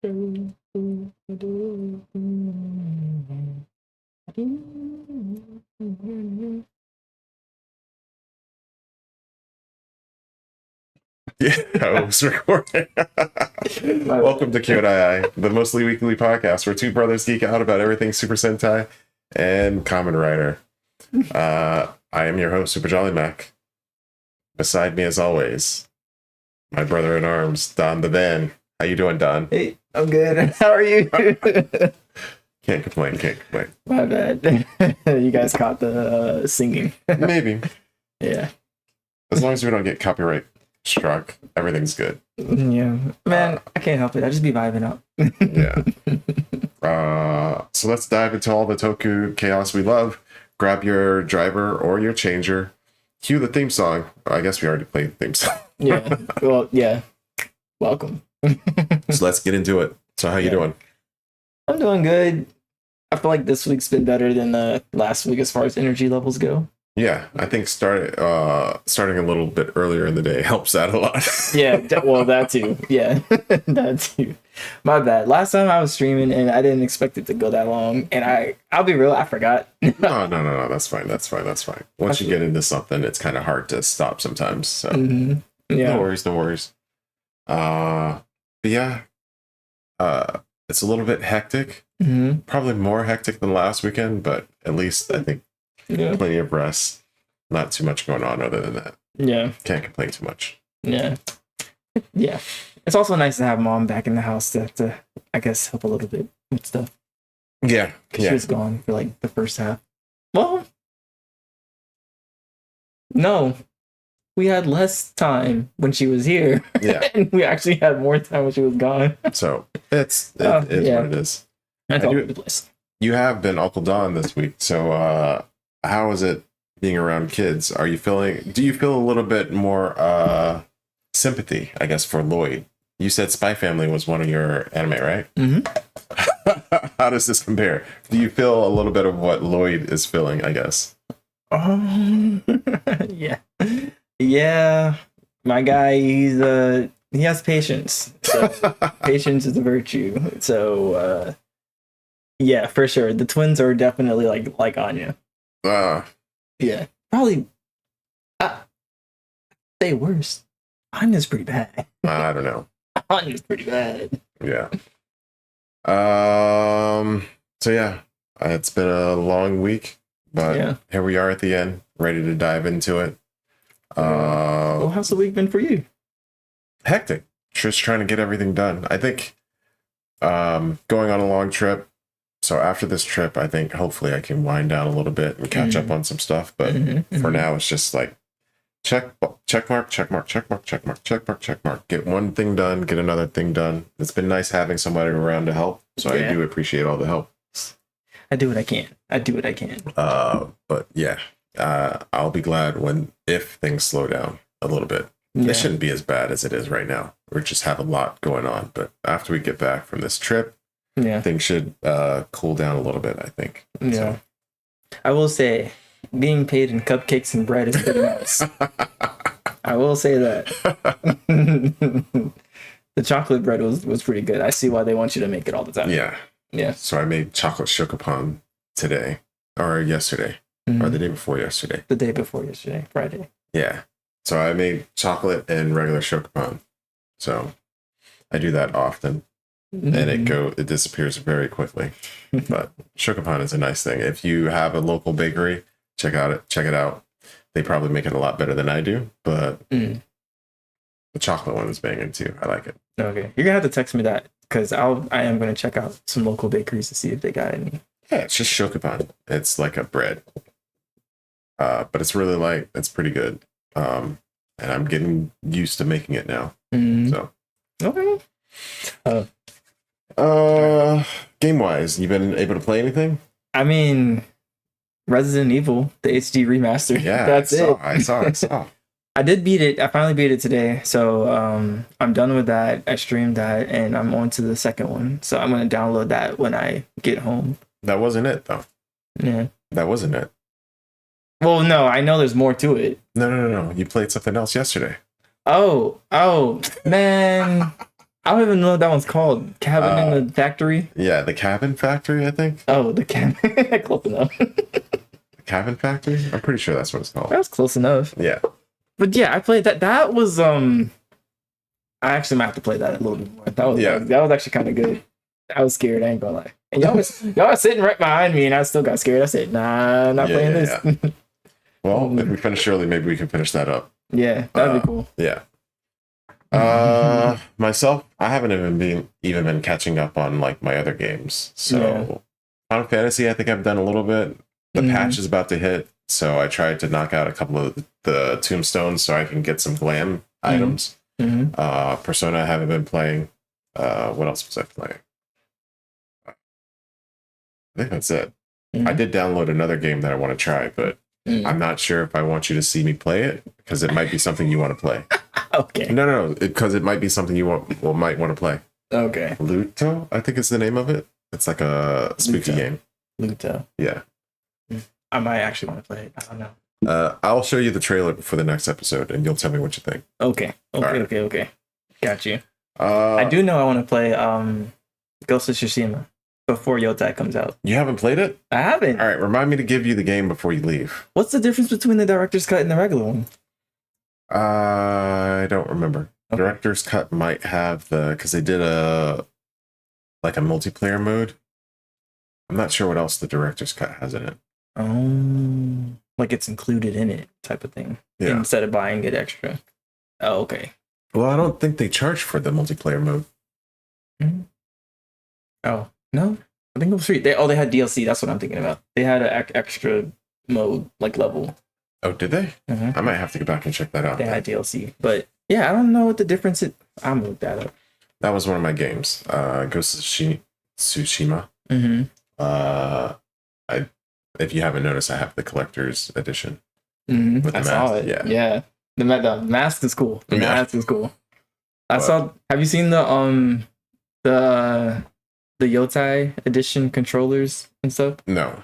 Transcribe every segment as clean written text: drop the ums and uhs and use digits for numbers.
Yeah, I was recording. Welcome to Kyoudai Ai, the mostly weekly podcast where two brothers geek out about everything Super Sentai and Kamen Rider. I am your host, superjollymac. Beside me, as always, my brother in arms, DonTheVan. How you doing, Don? Hey, I'm good. How are you? Can't complain. My bad. You guys caught the singing. Maybe. Yeah. As long as we don't get copyright struck, everything's good. Yeah. Man, I can't help it. I just be vibing out. Yeah. So let's dive into all the Toku chaos we love. Grab your driver or your changer. Cue the theme song. I guess we already played the theme song. Yeah. Well, yeah. Welcome. So let's get into it. So how you doing? I'm doing good. I feel like this week's been better than last week as far as energy levels go. Yeah, I think starting a little bit earlier in the day helps out a lot. Yeah, well, that too. Yeah, that too. My bad. Last time I was streaming and I didn't expect it to go that long. And I'll be real, I forgot. No. That's fine. Once you get into something, it's kind of hard to stop sometimes. So Yeah. No worries. But yeah, it's a little bit hectic. Probably more hectic than last weekend, but at least I think plenty of rest. Not too much going on other than that. Yeah. Can't complain too much. Yeah. Yeah. It's also nice to have mom back in the house to I guess, help a little bit with stuff. Yeah. She was gone for like the first half. Well, no. We had less time when she was here. Yeah. And we actually had more time when she was gone. So it is what it is. That's all over the place. You have been Uncle Don this week, so how is it being around kids? Do you feel a little bit more sympathy, I guess, for Lloyd? You said Spy Family was one of your anime, right? Mm-hmm. How does this compare? Do you feel a little bit of what Lloyd is feeling, I guess? Yeah. Yeah. My guy, he has patience. So patience is a virtue. So yeah, for sure. The twins are definitely like Anya. Yeah. Probably say worse. Anya's pretty bad. I don't know. Anya's pretty bad. Yeah. So yeah, it's been a long week, but here we are at the end, ready to dive into it. Well, how's the week been for you? Hectic. Just trying to get everything done. I think going on a long trip. So after this trip, I think hopefully I can wind down a little bit and catch up on some stuff. But for now, it's just like check mark. Get one thing done, get another thing done. It's been nice having somebody around to help. So I do appreciate all the help. I do what I can. But yeah, I'll be glad if things slow down a little bit. Yeah. It shouldn't be as bad as it is right now. We just have a lot going on. But after we get back from this trip, things should cool down a little bit, I think. Yeah. So. I will say, being paid in cupcakes and bread is pretty nice. I will say that. The chocolate bread was pretty good. I see why they want you to make it all the time. Yeah. Yeah. So I made chocolate chocopan today, or yesterday, or the day before yesterday. The day before yesterday, Friday. Yeah. So I made chocolate and regular chocopan. So I do that often. And it disappears very quickly. But chocopan is a nice thing. If you have a local bakery, check it out. They probably make it a lot better than I do, but the chocolate one is banging too. I like it. Okay, you're gonna have to text me that because I am gonna check out some local bakeries to see if they got any. Yeah, it's just chocopan. It's like a bread, but it's really light. It's pretty good. And I'm getting used to making it now. So okay. Game wise, you been able to play anything? I mean, Resident Evil, the HD remaster. Yeah, that's it. I saw. I did beat it. I finally beat it today. So I'm done with that. I streamed that and I'm on to the second one. So I'm gonna download that when I get home. That wasn't it though. Yeah. That wasn't it. Well, no, I know there's more to it. No. You played something else yesterday. Oh, man. I don't even know what that one's called. Cabin in the Factory. Yeah, the Cabin Factory, I think. Oh, the cabin. Close enough. The Cabin Factory. I'm pretty sure that's what it's called. That was close enough. Yeah. But yeah, I played that. That was I actually might have to play that a little bit more. That was actually kind of good. I was scared. I ain't gonna lie. And y'all was sitting right behind me, and I still got scared. I said, "Nah, I'm not playing this." Yeah. Well, if we finish early, maybe we can finish that up. Yeah, that'd be cool. Yeah. Myself, I haven't even been catching up on like my other games. So Final Fantasy, I think I've done a little bit. The patch is about to hit, so I tried to knock out a couple of the tombstones so I can get some glam items. Persona, I haven't been playing. What else was I playing? I think that's it. I did download another game that I want to try, but I'm not sure if I want you to see me play it because it might be something you want to play. Okay. No, because it might be something you might want to play. Okay. Luto, I think is the name of it. It's like a spooky game. Luto. Yeah. I might actually want to play it. I don't know. I'll show you the trailer for the next episode, and you'll tell me what you think. Okay. Okay. Got you. I do know I want to play Ghost of Tsushima before Yotai comes out. You haven't played it? I haven't. All right, remind me to give you the game before you leave. What's the difference between the director's cut and the regular one? I don't remember. Okay. Director's cut might have because they did a multiplayer mode. I'm not sure what else the director's cut has in it. Oh, like it's included in it type of thing. Yeah. Instead of buying it extra. Oh, okay. Well, I don't think they charge for the multiplayer mode. Oh, no. I think it was free. They had DLC. That's what I'm thinking about. They had an extra mode, like level. Oh, did they? I might have to go back and check that out. They had DLC. But yeah, I don't know what the difference is. I'm going to look that up. That was one of my games. Ghost of Tsushima. If you haven't noticed, I have the collector's edition. With the saw it. Yeah. The mask is cool. The mask is cool. Have you seen the Yotai edition controllers and stuff? No.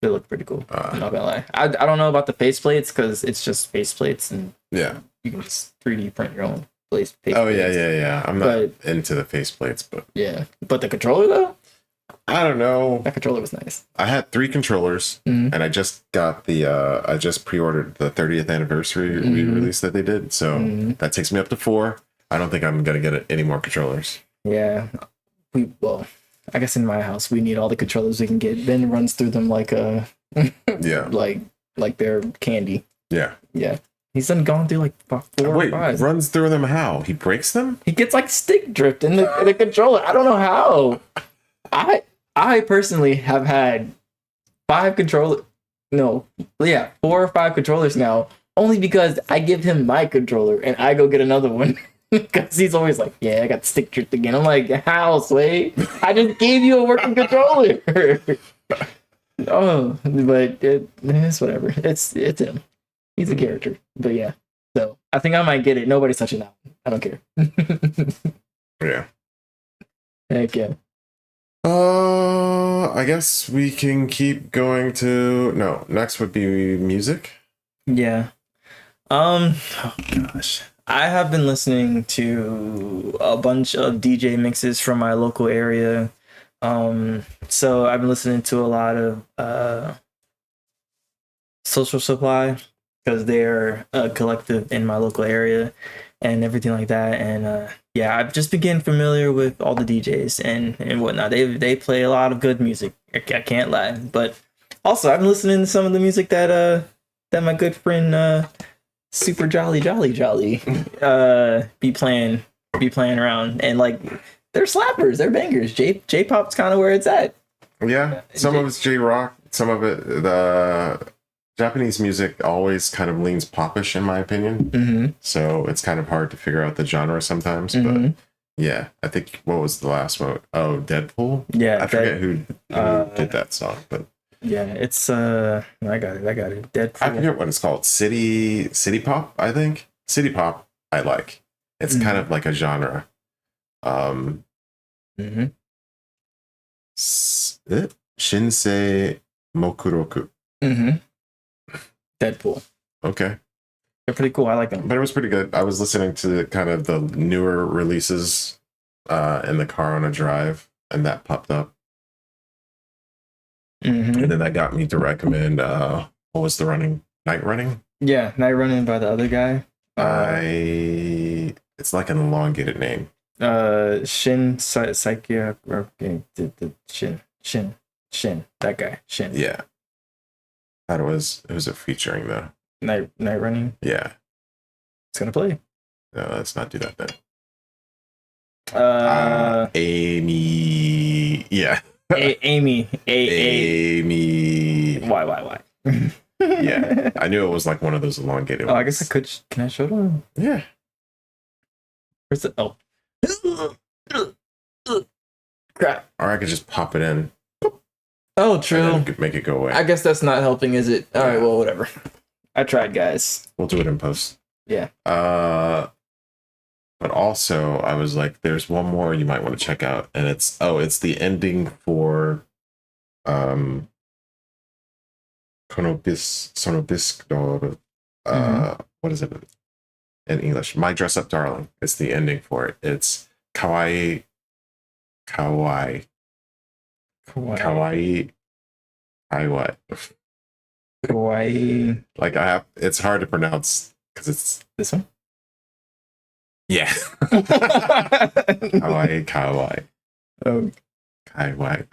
They look pretty cool. I'm not gonna lie. I don't know about the faceplates because it's just faceplates and you can just 3D print your own faceplates. Yeah. I'm not into the faceplates, but but the controller though, I don't know. That controller was nice. I had 3 controllers, and I just got I just pre-ordered the 30th anniversary re-release that they did, so that takes me up to 4. I don't think I'm gonna get any more controllers. Yeah, I guess in my house we need all the controllers we can get. Ben runs through them like like they're candy. Yeah. He's done gone through like 4 or 5. Runs through them how? He breaks them? He gets like stick drift in the controller. I don't know how. I personally have had 4 or 5 controllers now, only because I give him my controller and I go get another one. Because he's always like, yeah, I got stick drift again. I'm like, how, Sway? I just gave you a working controller. But it's whatever. It's him. He's a character. But yeah. So I think I might get it. Nobody's touching that one. I don't care. Yeah. Heck yeah. I guess we can keep going to... No, next would be music. Yeah. Oh gosh. I have been listening to a bunch of DJ mixes from my local area. So I've been listening to a lot of Social Supply because they're a collective in my local area and everything like that. And I've just been getting familiar with all the DJs and whatnot. They play a lot of good music. I can't lie. But also I've been listening to some of the music that my good friend Super Jolly be playing around, and like they're slappers, they're bangers. J-pop's kind of where it's at. Yeah, some of it's J-rock, some of it the Japanese music always kind of leans popish in my opinion. So it's kind of hard to figure out the genre sometimes. But yeah, I think what was the last one? Oh, Deadpool. Yeah, I forget who did that song, but. Yeah, it's I got it. Deadpool. I forget what it's called. City pop, I think. City pop, I like. It's kind of like a genre. Shinsei Mokuroku. Deadpool. Okay. They're pretty cool. I like them. But it was pretty good. I was listening to kind of the newer releases in the car on a drive, and that popped up. Mm-hmm. And then that got me to recommend what was the night running? Yeah, Night Running by the other guy. It's like an elongated name. Shin Psychiac Shin that guy Shin. Yeah. Thought it was featuring though. Night Running. Yeah. It's gonna play. No, let's not do that then. Amy. Yeah. Amy. Amy. Why? Yeah. I knew it was like one of those elongated ones. I guess I could. Can I show them? Yeah. Where's it? Oh. Crap. Or I could just pop it in. Oh, true. Make it go away. I guess that's not helping, is it? All right, well, whatever. I tried, guys. We'll do it in post. Yeah. But also, I was like, there's one more you might want to check out, and it's the ending for Sonobisc, what is it in English? My Dress Up Darling. It's the ending for it. It's kawaii. Kawaii. Like it's hard to pronounce because it's this one. Yeah. Kawaii. Oh. Kaiwai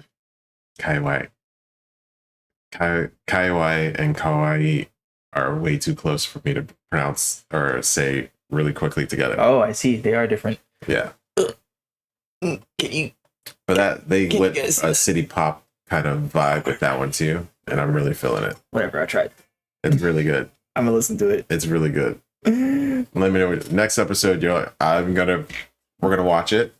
and kawaii are way too close for me to pronounce or say really quickly together. Oh, I see. They are different. Yeah. Can you? But that they went a city pop kind of vibe with that one too, and I'm really feeling it. Whatever, I tried. It's really good. I'm gonna listen to it. It's really good. Let me know. Next episode, we're gonna watch it.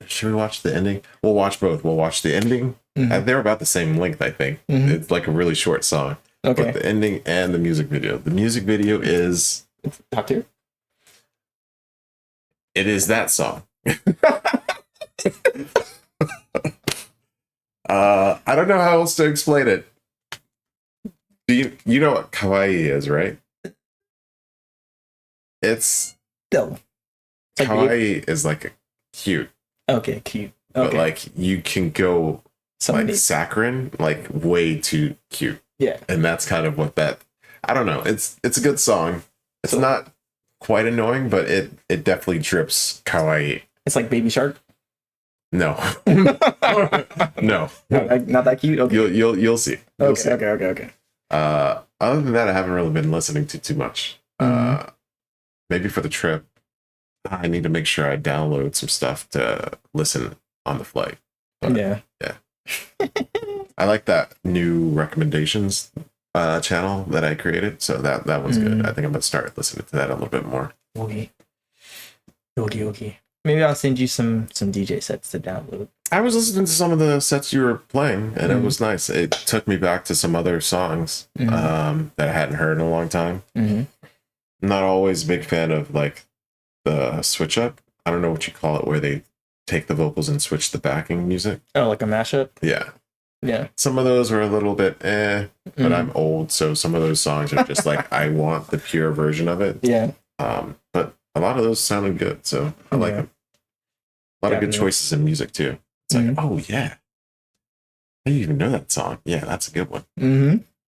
Should we watch the ending? We'll watch both. We'll watch the ending. Mm-hmm. They're about the same length, I think. Mm-hmm. It's like a really short song. Okay. But the ending and the music video. The music video is top tier. It is that song. I don't know how else to explain it. Do you know what kawaii is, right? It's no. Kawaii is like a cute. Okay, cute. Okay. But like you can go like saccharine, like way too cute. Yeah. And that's kind of what that. I don't know. It's a good song. It's not quite annoying, but it definitely drips kawaii. It's like Baby Shark. No. No. Not that cute. Okay. You'll see. You'll see. Okay. Other than that, I haven't really been listening to too much. Mm-hmm. Maybe for the trip, I need to make sure I download some stuff to listen on the flight. But, yeah. I like that new recommendations channel that I created, so that one's good. I think I'm gonna start listening to that a little bit more. Okay. Maybe I'll send you some DJ sets to download. I was listening to some of the sets you were playing, and it was nice. It took me back to some other songs that I hadn't heard in a long time. I'm not always a big fan of like the switch up. I don't know what you call it, where they take the vocals and switch the backing music. Oh, like a mashup? Yeah. Yeah. Some of those are a little bit but I'm old, so some of those songs are just like I want the pure version of it. Yeah. But a lot of those sounded good, so I like them. A lot of good choices in music too. It's like, oh yeah, I didn't even know that song. Yeah, that's a good one.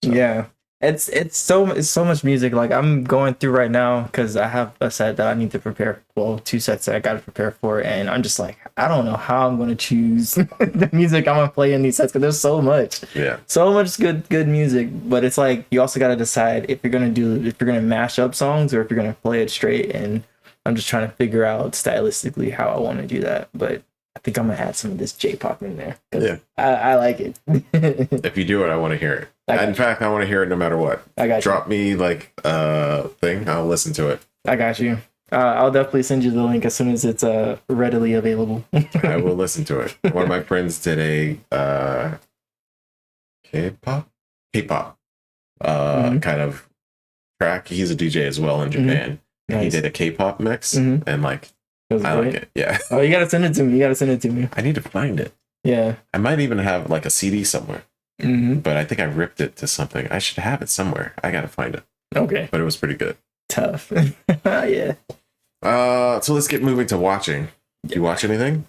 So. Yeah, it's so much music. Like I'm going through right now because I have a set that I need to prepare. Well, 2 sets that I got to prepare for, and I'm just like, I don't know how I'm going to choose the music I'm gonna play in these sets because there's so much. Yeah, so much good music. But it's like you also got to decide if you're gonna mash up songs or if you're gonna play it straight. And I'm just trying to figure out stylistically how I want to do that. But I think I'm gonna add some of this J-pop in there. Yeah, I like it. If you do it, I want to hear it. In fact, I want to hear it no matter what. I got you. Drop me like thing. I'll listen to it. I got you. I'll definitely send you the link as soon as it's readily available. I will listen to it. One of my friends did a K-pop kind of track. He's a DJ as well in Japan. Nice. He did a K-pop mix, and like I like it. Yeah. Oh, you gotta send it to me. I need to find it. Yeah. I might even have like a CD somewhere. But I think I ripped it to something. I should have it somewhere. I gotta find it. Okay. But it was pretty good. Tough. Yeah. So let's get moving to watching. Do you watch anything?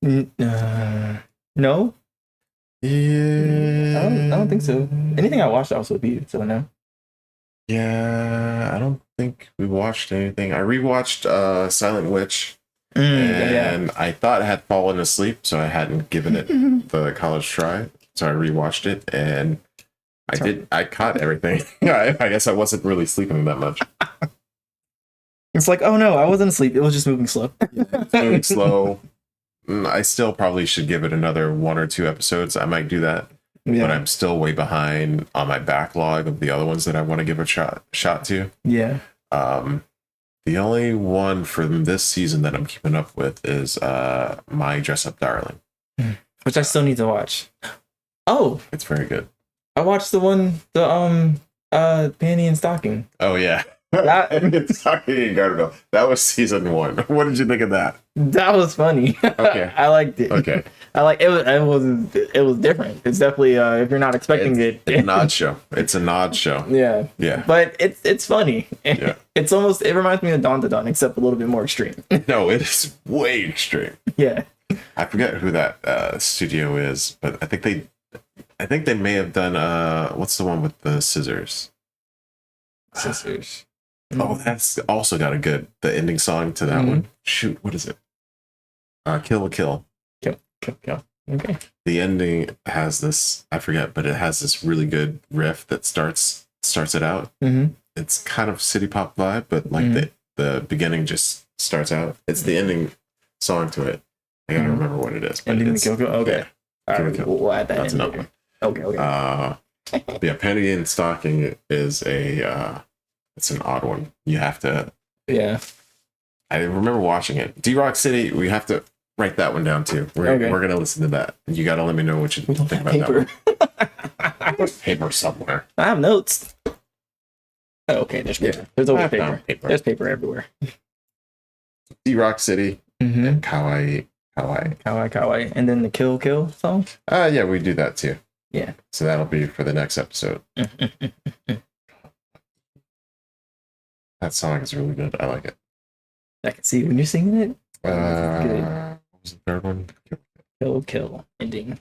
No, Yeah. I don't think so. Anything I watched also with you, so no. Yeah, I don't think we watched anything. I rewatched Silent Witch, Yeah. and I thought I had fallen asleep, so I hadn't given it the college try. So I rewatched it, and I caught everything. I guess I wasn't really sleeping that much. It's like, oh no, I wasn't asleep. It was just moving slow. It's moving slow. I still probably should give it another 1 or 2 episodes. I might do that. Yeah. But I'm still way behind on my backlog of the other ones that I want to give a shot to. Yeah. The only one from this season that I'm keeping up with is My Dress Up Darling, which I still need to watch. Oh, it's very good. I watched the Panty and Stocking. Oh yeah, That Stocking and Garterville. That was season 1. What did you think of that? that was funny. Okay, I liked it. okay. I like it. It was different. It's definitely if you're not expecting It's a nod show. It's a nod show. Yeah. Yeah. But it's funny. Yeah. It reminds me of DonTheVan, except a little bit more extreme. No, it is way extreme. Yeah. I forget who that studio is, but I think they may have done what's the one with the scissors? Sisters. Oh, that's also got the ending song to that one. Shoot, what is it? Kill la Kill. Kill. Okay. The ending has this, I forget, but it has this really good riff that starts it out. Mm-hmm. It's kind of city pop vibe, but like the beginning just starts out. It's the ending song to it. I gotta remember what it is. But Ending the Kill. Okay. Yeah, All right, we'll add that. that's in another there. one. Okay. Yeah, Penny and Stocking is it's an odd one. You have to. Yeah. I remember watching it. D-Rock City. We have to write that one down too. We're gonna listen to that. You gotta let me know what you think about paper. that one. There's paper somewhere. I have notes. Oh, okay, there's paper. Yeah, There's always paper. There's paper everywhere. D-Rock City. Mm-hmm. And Kawaii. Kawaii. And then the Kill song. Yeah, we do that too. Yeah. So that'll be for the next episode. That song is really good. I like it. I can see when you're singing it. What was the third one? Kill ending.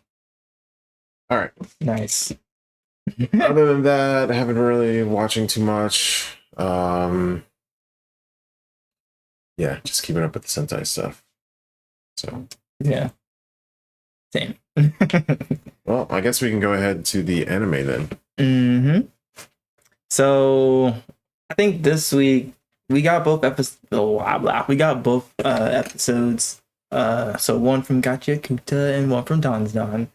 All right. Nice. Other than that, I haven't really watching too much. Yeah, just keeping up with the Sentai stuff. So yeah. Same. Well, I guess we can go ahead to the anime then. Mm-hmm. So I think this week we got both episodes. We got both episodes. So one from Gachiakuta and one from DandaDan.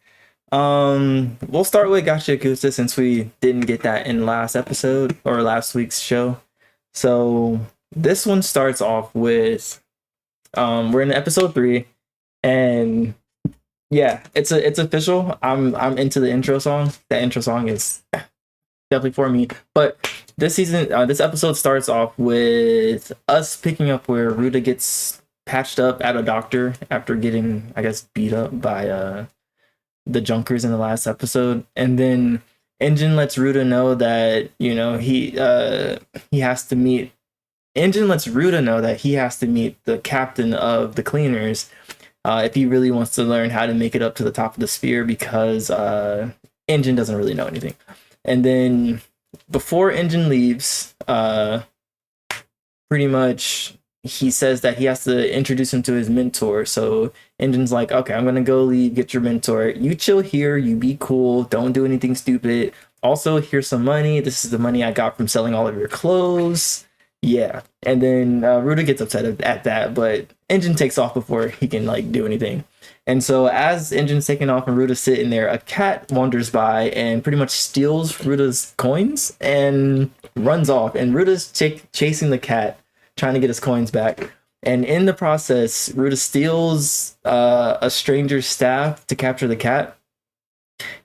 We'll start with Gachiakuta since we didn't get that in last episode or last week's show. So this one starts off with we're in episode 3, and yeah, it's official. I'm into the intro song. That intro song is definitely for me. But this episode starts off with us picking up where Ruta gets patched up at a doctor after getting, I guess, beat up by the Junkers in the last episode, and then Engine lets Ruta know that he has to meet. Engine lets Ruta know that he has to meet the captain of the cleaners if he really wants to learn how to make it up to the top of the sphere, because Engine doesn't really know anything. And then before Engine leaves, pretty much he says that he has to introduce him to his mentor. So Engine's like, okay, I'm gonna go leave, get your mentor. You chill here, you be cool, don't do anything stupid. Also, here's some money. This is the money I got from selling all of your clothes. Yeah. And then Ruta gets upset at that, but Engine takes off before he can do anything. And so as Engine's taking off and Ruta's sitting there, a cat wanders by and pretty much steals Ruta's coins and runs off. And Ruta's chasing the cat, trying to get his coins back. And in the process, Ruta steals a stranger's staff to capture the cat.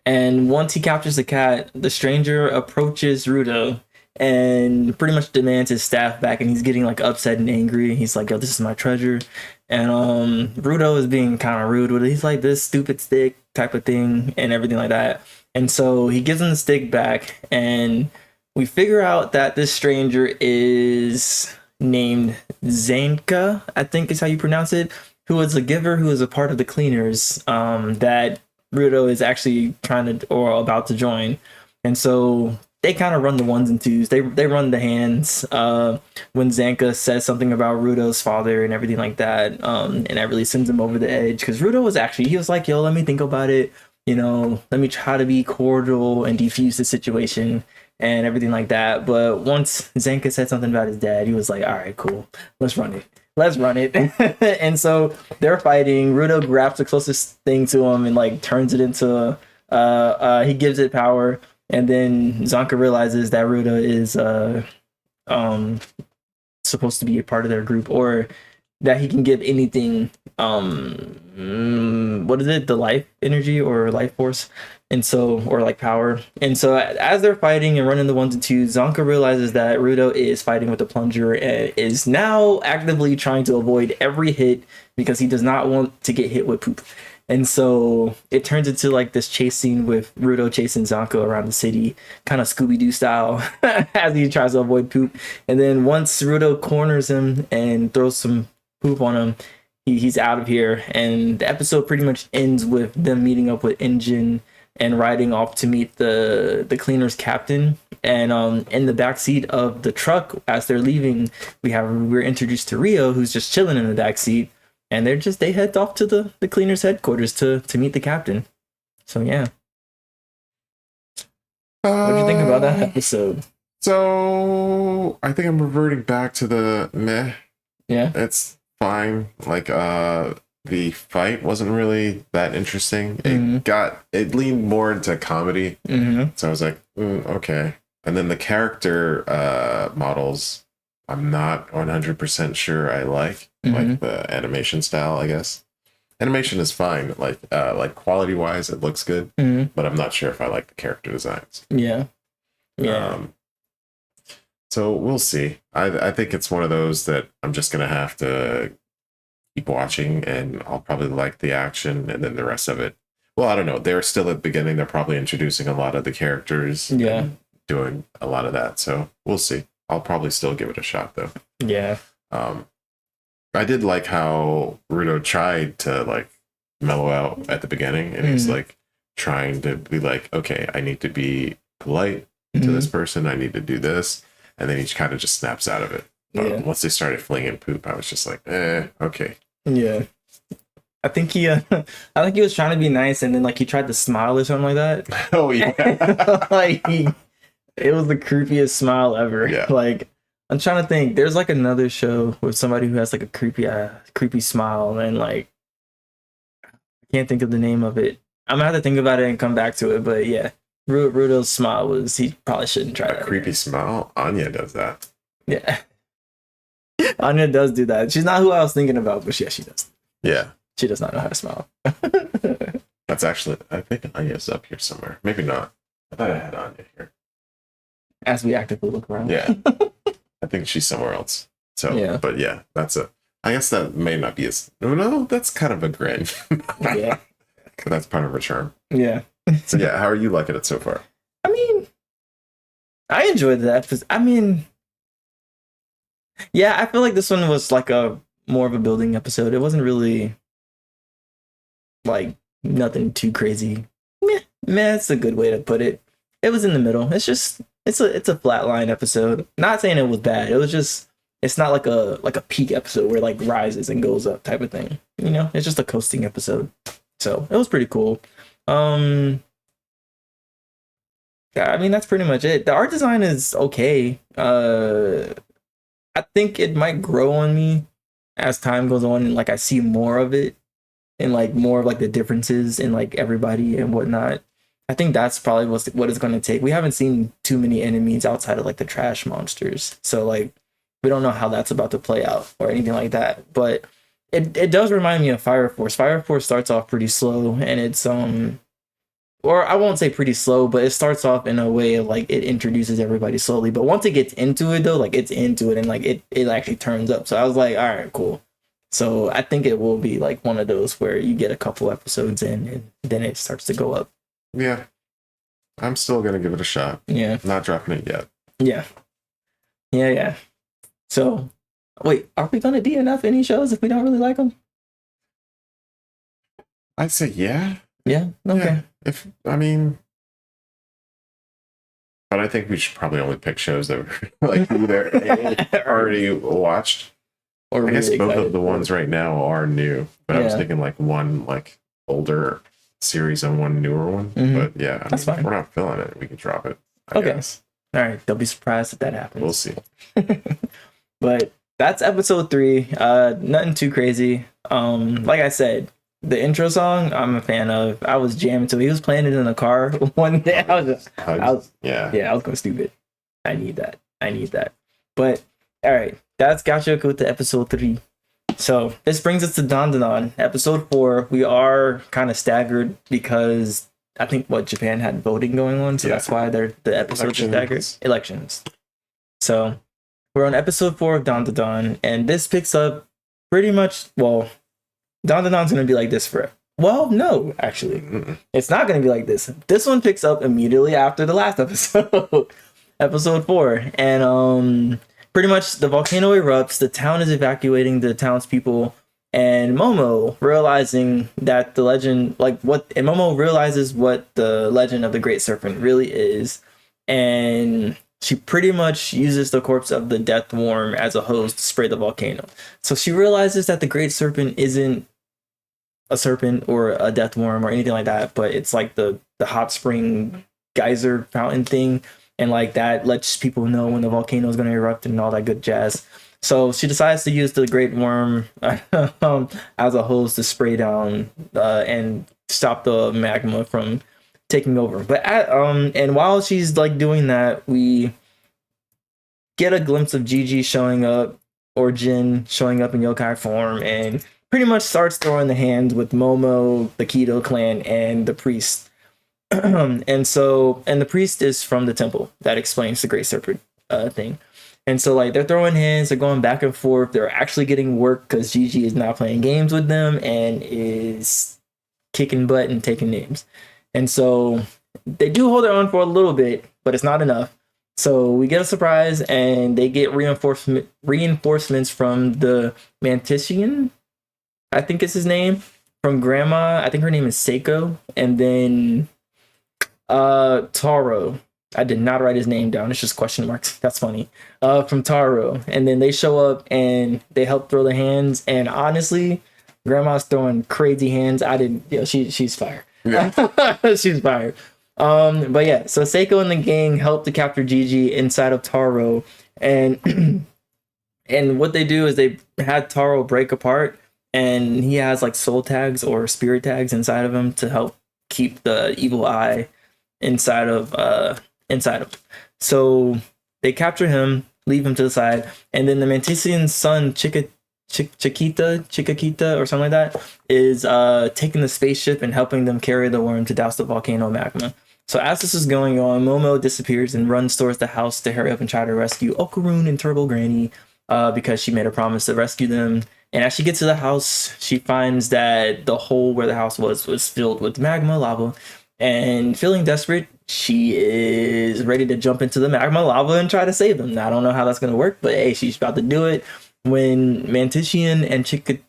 And once he captures the cat, the stranger approaches Ruta and pretty much demands his staff back, and he's getting upset and angry. He's like, yo, this is my treasure. And Ruto is being kind of rude with it. He's like, this stupid stick type of thing and everything like that. And so he gives him the stick back, and we figure out that this stranger is named Zanka, I think is how you pronounce it. who was a giver, who is a part of the cleaners, that Rudo is actually trying to or about to join. And so they kind of run the ones and twos. They run the hands. When Zanka says something about Rudo's father and everything like that, and that really sends him over the edge, because Rudo was actually, he was like, yo, let me think about it. You know, let me try to be cordial and defuse the situation and everything like that. But once Zanka said something about his dad, he was like, all right, cool, let's run it. Let's run it. And so they're fighting. Rudo grabs the closest thing to him and like turns it into he gives it power. And then Zanka realizes that Rudo is supposed to be a part of their group, or that he can give anything, what is it, the life energy or life force, and so, or like power. And so as they're fighting and running the ones and twos, Zanka realizes that Rudo is fighting with the plunger and is now actively trying to avoid every hit because he does not want to get hit with poop. And so it turns into like this chase scene with Rudo chasing Zanka around the city, kind of Scooby-Doo style, as he tries to avoid poop. And then once Rudo corners him and throws some poop on him, he's out of here. And the episode pretty much ends with them meeting up with Engine and riding off to meet the cleaner's captain. And in the backseat of the truck as they're leaving, we're introduced to Rio, who's just chilling in the backseat. And they head off to the cleaner's headquarters to meet the captain. So yeah. What do you think about that episode? So I think I'm reverting back to the meh. Yeah. It's fine. Like the fight wasn't really that interesting. It leaned more into comedy. So I was like, okay. And then the character models, I'm not 100% sure I like the animation style, I guess. Animation is fine. Like quality wise, it looks good, but I'm not sure if I like the character designs. Yeah. So we'll see. I think it's one of those that I'm just going to have to keep watching, and I'll probably like the action, and then the rest of it. Well, I don't know. They're still at the beginning. They're probably introducing a lot of the characters. Yeah. Doing a lot of that. So we'll see. I'll probably still give it a shot, though. Yeah. I did like how Rudo tried to like mellow out at the beginning, and he's like trying to be like, okay, I need to be polite to this person. I need to do this. And then he kind of just snaps out of it. Once they started flinging poop, I was just like, okay. Yeah. I think he was trying to be nice, and then like he tried to smile or something like that. Oh yeah. It was the creepiest smile ever. Yeah. Like, I'm trying to think. There's like another show with somebody who has like a creepy smile, and like I can't think of the name of it. I'm gonna have to think about it and come back to it. But yeah, Rudo's smile was, he probably shouldn't try that. Creepy smile. Anya does that. Yeah. Anya does do that. She's not who I was thinking about, but yeah, she does. Yeah. She does not know how to smile. That's actually, I think Anya's up here somewhere. Maybe not. I thought I had Anya here. As we actively look around. Yeah. I think she's somewhere else. So, yeah. But yeah, I guess that may not be no, that's kind of a grin. Yeah. That's part of her charm. Yeah. So yeah, how are you liking it so far? I mean, I enjoyed that. I mean, yeah, I feel like this one was like a more of a building episode. It wasn't really like nothing too crazy. Meh, it's a good way to put it. It was in the middle. It's just it's a flatline episode. Not saying it was bad. It was just, it's not like a peak episode where it like rises and goes up type of thing. You know, it's just a coasting episode. So it was pretty cool. I mean, that's pretty much it. The art design is okay. I think it might grow on me as time goes on, and like I see more of it, and like more of like the differences in like everybody and whatnot. I think that's probably what it's going to take. We haven't seen too many enemies outside of like the trash monsters, so like we don't know how that's about to play out or anything like that. But it does remind me of Fire Force. Fire Force starts off pretty slow, and it's or I won't say pretty slow, but it starts off in a way of like it introduces everybody slowly. But once it gets into it though, like it's into it, and like it actually turns up. So I was like, all right, cool. So I think it will be like one of those where you get a couple episodes in and then it starts to go up. Yeah. I'm still going to give it a shot. Yeah. Not dropping it yet. Yeah. Yeah. So, wait, are we going to DNF any shows if we don't really like them? I'd say yeah. Yeah. Okay. Yeah. But I think we should probably only pick shows that we're like either already watched. Or I guess really both of excited the for. ones right now are new, but I was Yeah. thinking like one like older series and one newer one. Mhm. But yeah, That's fine. if we're not feeling it, we can drop it. I Okay. guess. All right. Don't be surprised if that happens. We'll see. But that's episode 3. Nothing too crazy. Like I said, the intro song I'm a fan of. I was jamming to it. He was playing it in the car one day. I was going stupid. I need that. But all right, that's Gachiakuta episode 3. So this brings us to DandaDan episode 4. We are kind of staggered because I think Japan had voting going on, so that's why the episodes are staggered. Elections. So we're on episode 4 of DandaDan, and this picks up pretty much. Well, DandaDan's gonna be like this forever. Well, no, actually, it's not gonna be like this. This one picks up immediately after the last episode, episode 4, and pretty much the volcano erupts. The town is evacuating the townspeople, and Momo realizing that the legend, Momo realizes what the legend of the Great Serpent really is, and she pretty much uses the corpse of the death worm as a hose to spray the volcano. So she realizes that the Great Serpent isn't a serpent or a death worm or anything like that, but it's like the hot spring geyser fountain thing, and like that lets people know when the volcano is going to erupt and all that good jazz. So she decides to use the great worm as a hose to spray down and stop the magma from taking over. But and while she's like doing that, we get a glimpse of Gigi showing up, or Jin showing up in yokai form, and pretty much starts throwing the hands with Momo, the Kido clan, and the priest. And the priest is from the temple. That explains the Great Serpent thing. And so like they're throwing hands, they're going back and forth, they're actually getting work because Gigi is not playing games with them and is kicking butt and taking names. And so they do hold their own for a little bit, but it's not enough. So we get a surprise, and they get reinforcements from the Mantician, I think is his name, from Grandma. I think her name is Seiko, and then Taro. I did not write his name down. It's just question marks. That's funny. From Taro, and then they show up and they help throw the hands. And honestly, Grandma's throwing crazy hands. She's fire. Yeah. She's fire. But yeah, so Seiko and the gang help to capture Gigi inside of Taro, and and what they do is they had Taro break apart, and he has like soul tags or spirit tags inside of him to help keep the evil eye inside of him. So they capture him, leave him to the side, and then the Mantician's son Chiquita or something like that is taking the spaceship and helping them carry the worm to douse the volcano magma. So as this is going on, Momo disappears and runs towards the house to hurry up and try to rescue Okarun and Turbo Granny because she made a promise to rescue them. And as she gets to the house, she finds that the hole where the house was filled with magma lava. And feeling desperate, she is ready to jump into the magma lava and try to save them. Now, I don't know how that's going to work, but hey, she's about to do it. When Mantician and Chica,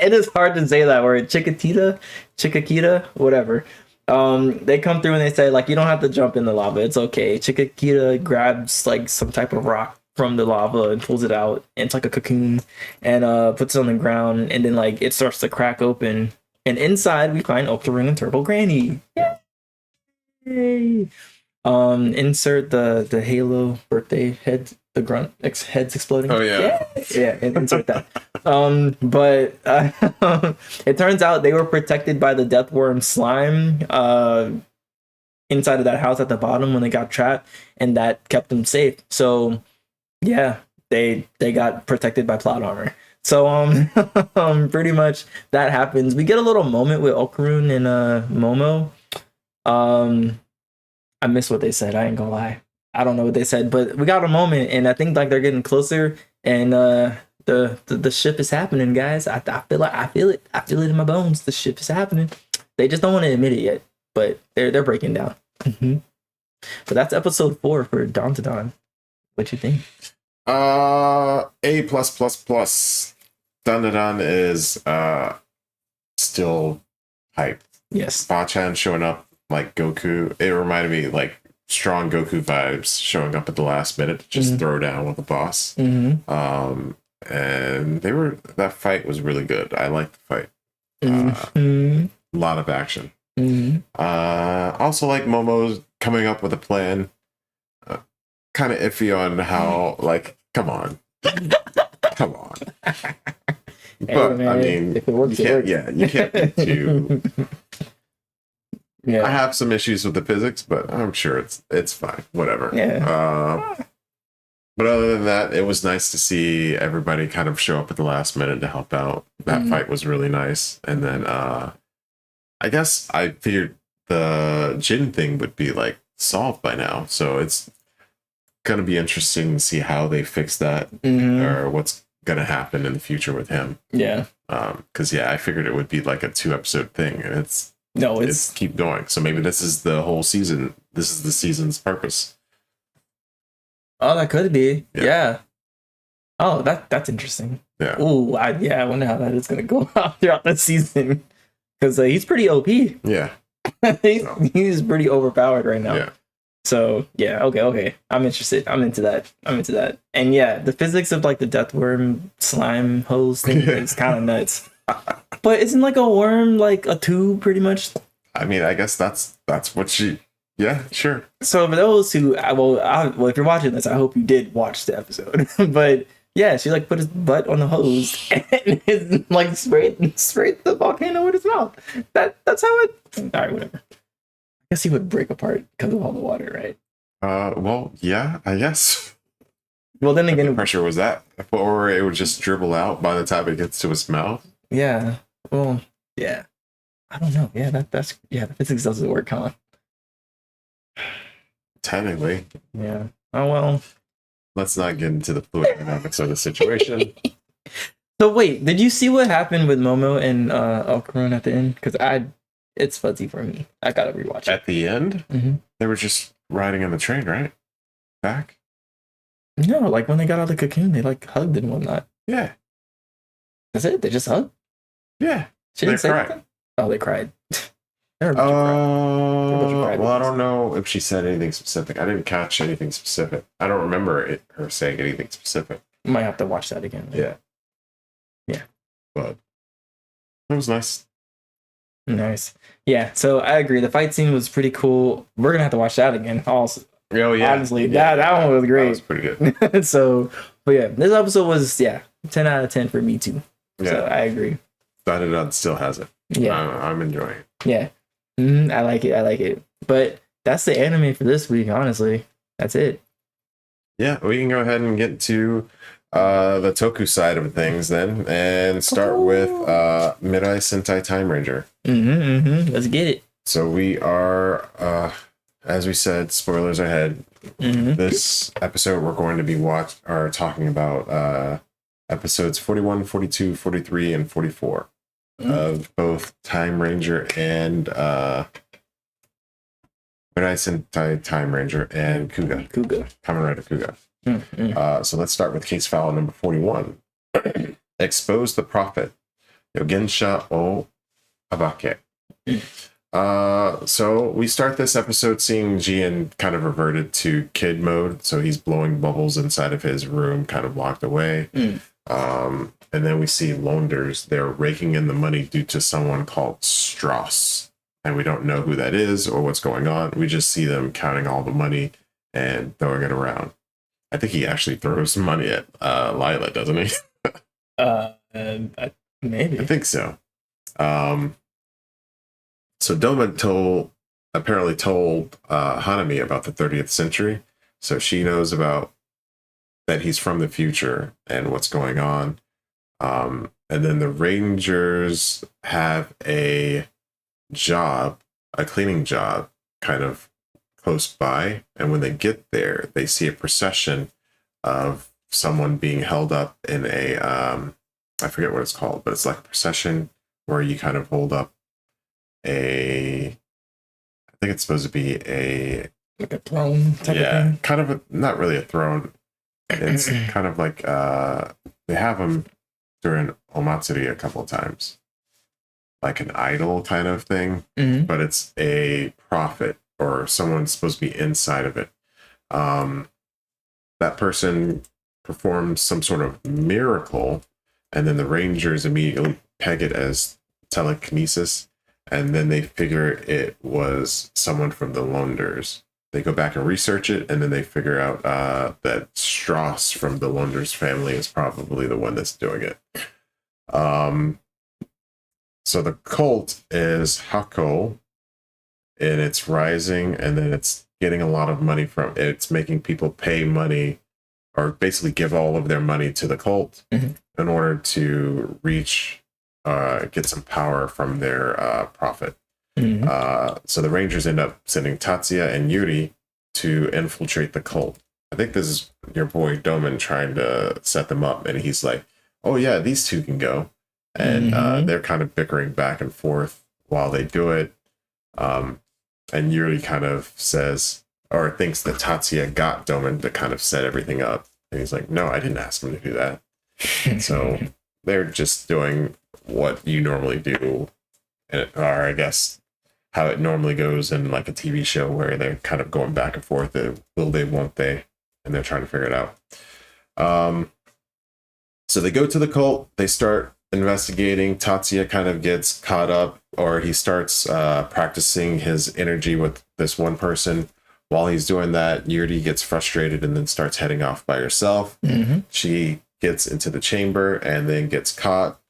it is hard to say that word, Chiquita, whatever. They come through and they say, like, you don't have to jump in the lava, it's okay. Chiquita grabs like some type of rock from the lava and pulls it out, and it's like a cocoon, and puts it on the ground, and then like it starts to crack open, and inside we find Octarine and Turbo Granny. Yay! Insert the Halo birthday head, the grunt heads exploding. Oh yeah. Insert that. But it turns out they were protected by the Deathworm slime inside of that house at the bottom when they got trapped, and that kept them safe. So yeah, they got protected by plot armor. So pretty much that happens. We get a little moment with Okarun and Momo. I missed what they said. I ain't gonna lie. I don't know what they said, but we got a moment, and I think like they're getting closer, and the ship is happening, guys. I feel it. I feel it in my bones. The ship is happening. They just don't want to admit it yet, but they're breaking down. Mm-hmm. But that's episode 4 for DonTheVan. What you think? A+++. DandaDan is still hype. Yes. Bachan showing up like Goku. It reminded me like strong Goku vibes showing up at the last minute to just throw down with the boss. And that fight was really good. I liked the fight. A lot of action. Also like Momo's coming up with a plan. Kind of iffy on how like come on. Hey, But man, I mean, if it works, you it works. yeah, you can't be too. Yeah. I have some issues with the physics, but I'm sure it's fine. Whatever. Yeah. But other than that, it was nice to see everybody kind of show up at the last minute to help out. That fight was really nice. And then I guess I figured the Jin thing would be like solved by now. So it's gonna be interesting to see how they fix that or what's gonna happen in the future with him. Yeah. Because I figured it would be like a 2-episode thing, and it's keep going. So maybe this is the whole season. This is the season's purpose. Oh, that could be. Yeah. Oh, that's interesting. Yeah. Ooh, I wonder how that is gonna go out throughout the season because he's pretty OP. Yeah. he's pretty overpowered right now. Yeah. So yeah, okay. I'm interested. I'm into that. And yeah, the physics of like the death worm slime hose thing is kind of nuts. But isn't like a worm like a tube pretty much? I mean, I guess that's what she. Yeah, sure. So for those who, well, if you're watching this, I hope you did watch the episode. But yeah, she like put his butt on the hose and it's like sprayed the volcano with his mouth. That's how it. All right, whatever. I guess he would break apart because of all the water, right? Well, yeah, I guess. Well, then again, the pressure was that, or it would just dribble out by the time it gets to his mouth. Yeah. Well, yeah. I don't know. Yeah, that's the physics doesn't work, huh? Technically. Yeah. Oh well. Let's not get into the fluid dynamics of the situation. So wait, did you see what happened with Momo and Alcaron at the end? Because it's fuzzy for me. I gotta rewatch it. At the end, they were just riding on the train, right? Back? No, like when they got out of the cocoon, they like hugged and whatnot. Yeah. That's it? They just hugged? Yeah. She didn't say anything? Oh, they cried. Well, I don't know if she said anything specific. I didn't catch anything specific. I don't remember her saying anything specific. Might have to watch that again. Yeah. But it was nice. Nice. Yeah, so I agree. The fight scene was pretty cool. We're gonna have to watch that again. Also, oh yeah, honestly, that one was great. That was pretty good. So, but yeah, this episode was 10 out of 10 for me too. Yeah, so I agree. DandaDan still has it. Yeah, I'm enjoying it. Yeah, I like it. But that's the anime for this week. Honestly, that's it. Yeah, we can go ahead and get to the Toku side of things then, and start with Mirai Sentai Timeranger. Let's get it. So we are, as we said, spoilers ahead. This episode we're going to be talking about episodes 41, 42, 43, and 44 of both Timeranger and Mirai Sentai Timeranger and Kuuga. Kamen Rider Kuuga. So let's start with case file number 41. Expose the Prophet. Yogensha o Abake. So we start this episode seeing Jian kind of reverted to kid mode. So he's blowing bubbles inside of his room, kind of locked away. And then we see Londers. They're raking in the money due to someone called Strauss. And we don't know who that is or what's going on. We just see them counting all the money and throwing it around. I think he actually throws money at Lila, doesn't he? Maybe. I think so. So Doma apparently told Hanami about the 30th century. So she knows about that he's from the future and what's going on. And then the Rangers have a cleaning job kind of close by. And when they get there, they see a procession of someone being held up in a, I forget what it's called, but it's like a procession where you kind of hold up I think it's supposed to be like a throne type of thing. Kind of not really a throne. It's kind of like they have them during Omatsuri a couple of times, like an idol kind of thing, but it's a prophet or someone's supposed to be inside of it. That person performs some sort of miracle, and then the Rangers immediately peg it as telekinesis, and then they figure it was someone from the Lunders. They go back and research it, and then they figure out that Strauss from the Lunders family is probably the one that's doing it. So the cult is Hako, and it's rising, and then it's getting a lot of money from it's making people pay money or basically give all of their money to the cult in order to reach get some power from their prophet. So the Rangers end up sending Tatsuya and Yuri to infiltrate the cult. I think this is your boy Doman trying to set them up, and he's like, oh yeah, these two can go. And they're kind of bickering back and forth while they do it. And Yuri kind of says, or thinks that Tatsuya got Doman to kind of set everything up. And he's like, no, I didn't ask him to do that. So they're just doing what you normally do, or I guess how it normally goes in like a TV show where they're kind of going back and forth. Will they, won't they? And they're trying to figure it out. So they go to the cult. They start investigating. Tatsuya kind of gets caught up, or he starts practicing his energy with this one person. While he's doing that, Yuri gets frustrated and then starts heading off by herself. She gets into the chamber and then gets caught.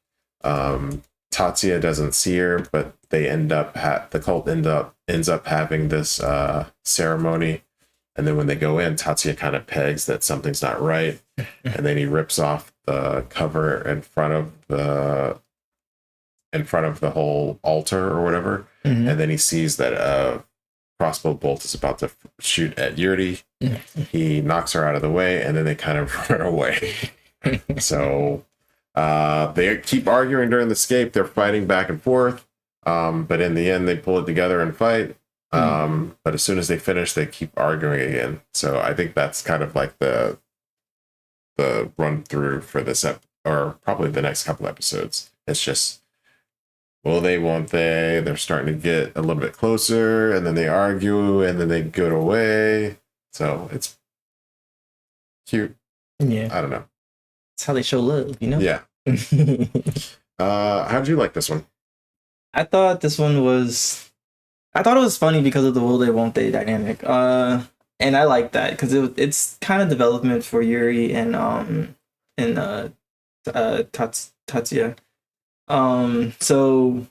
Tatsuya doesn't see her, but they end up the cult ends up having this ceremony. And then when they go in, Tatsuya kind of pegs that something's not right, and then he rips off the cover in front of the whole altar or whatever, and then he sees that a crossbow bolt is about to shoot at Yuri. He knocks her out of the way, and then they kind of run away. So they keep arguing during the escape. They're fighting back and forth, but in the end, they pull it together and fight. But as soon as they finish, they keep arguing again. So I think that's kind of like the run through for this or probably the next couple episodes. It's just, will they, won't they? They're starting to get a little bit closer, and then they argue, and then they go away. So it's cute. Yeah. I don't know. That's how they show love, you know? Yeah. How'd you like this one? I thought it was funny because of the will they won't they dynamic. And I like that because it's kind of development for Yuri and Tatsuya. So,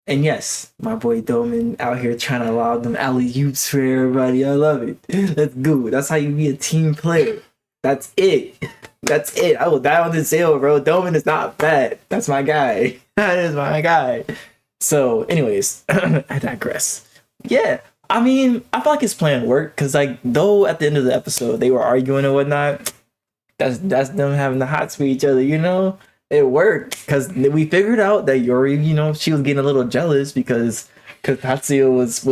and yes, my boy Doman out here trying to allow them alley-oops for everybody. I love it. That's good. That's how you be a team player. That's it. That's it. I will die on this hill, bro. Doman is not bad. That's my guy. That is my guy. So, anyways, I digress. Yeah, I mean, I feel like his plan worked because, like, though at the end of the episode they were arguing and whatnot, that's them having the hots for each other, you know? It worked because we figured out that Yuri, you know, she was getting a little jealous because Tatsuya was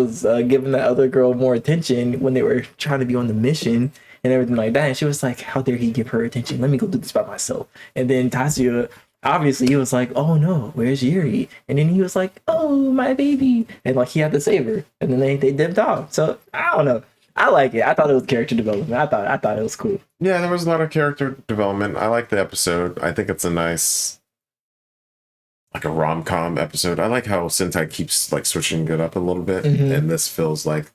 giving the other girl more attention when they were trying to be on the mission and everything like that. And she was like, how dare he give her attention? Let me go do this by myself. And then Tatsuya, obviously, he was like, oh no, where's Yuri? And then he was like, oh, my baby. And like, he had to save her. And then they dipped off. So I don't know. I like it. I thought it was character development. I thought it was cool. Yeah, there was a lot of character development. I like the episode. I think it's a nice, like a rom-com episode. I like how Sentai keeps like switching it up a little bit. And this feels like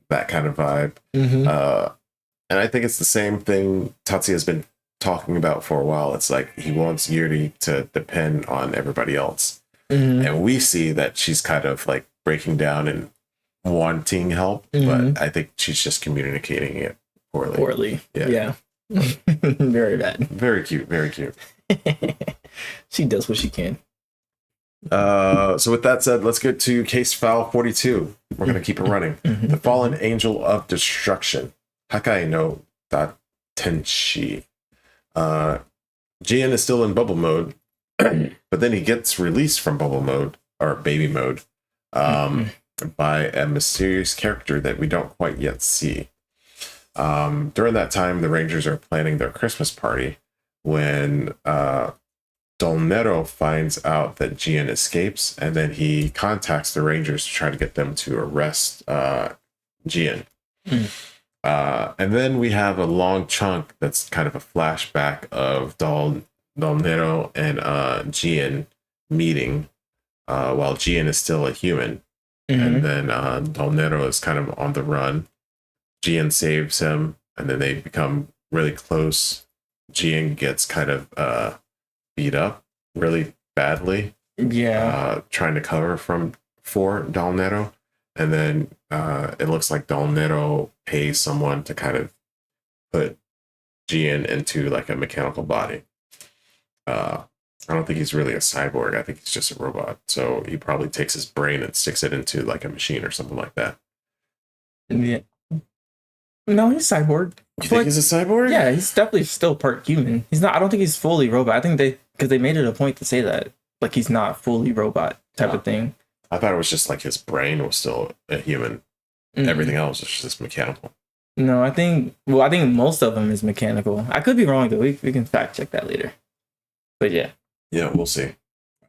that kind of vibe. And I think it's the same thing Tatsuya has been talking about for a while. It's like he wants Yuri to depend on everybody else. And we see that she's kind of like breaking down and wanting help, but I think she's just communicating it poorly. Yeah. Very bad. Very cute. She does what she can. So with that said, let's get to case file 42. We're going to keep it running. The Fallen Angel of Destruction, Hakai no Datenshi. Jian is still in bubble mode, but then he gets released from bubble mode, or baby mode, by a mysterious character that we don't quite yet see. During that time, the Rangers are planning their Christmas party when Dolnero finds out that Gian escapes, and then he contacts the Rangers to try to get them to arrest Gian. And then we have a long chunk that's kind of a flashback of Dolnero and Gian meeting while Gian is still a human. And then Dolnero is kind of on the run. Gian saves him, and then they become really close. Gian gets kind of beat up really badly. Yeah. Trying to cover for Dolnero. And then it looks like Dolnero pays someone to kind of put Gian into like a mechanical body. I don't think he's really a cyborg. I think he's just a robot. So he probably takes his brain and sticks it into like a machine or something like that. Yeah. No, he's cyborg. You think he's a cyborg? Yeah, he's definitely still part human. He's not. I don't think he's fully robot. I think because they made it a point to say that, like, he's not fully robot type of thing. I thought it was just like his brain was still a human. Everything else is just mechanical. No, I think most of them is mechanical. I could be wrong though. We can fact check that later. But yeah. Yeah, we'll see.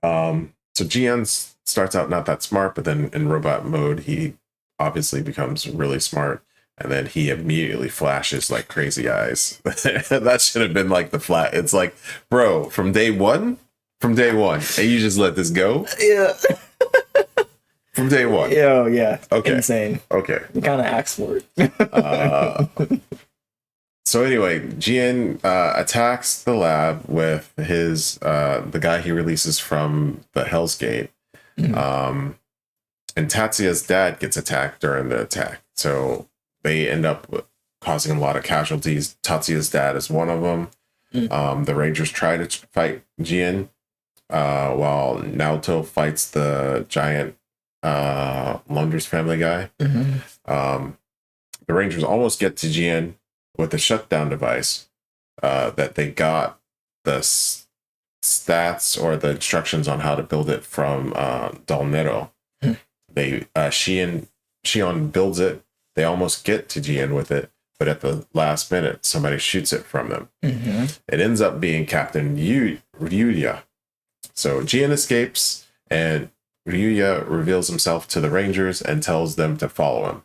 So Gian starts out not that smart, but then in robot mode, he obviously becomes really smart. And then he immediately flashes like crazy eyes. That should have been like the flat. It's like, bro, from day one, and you just let this go? Yeah. From day one. Oh, yeah. Okay. Insane. Okay. You kind of asked for it. So anyway, Gian attacks the lab with his the guy he releases from the Hell's Gate. And Tatsuya's dad gets attacked during the attack. So they end up causing a lot of casualties. Tatsuya's dad is one of them. The Rangers try to fight Gian while Naoto fights the giant Lunder's family guy. The Rangers almost get to Gian with the shutdown device that they got the stats or the instructions on how to build it from Dolnero. They Shion builds it. They almost get to Gian with it, but at the last minute, somebody shoots it from them. It ends up being Captain Ryuya. So Gian escapes, and Ryuya reveals himself to the Rangers and tells them to follow him,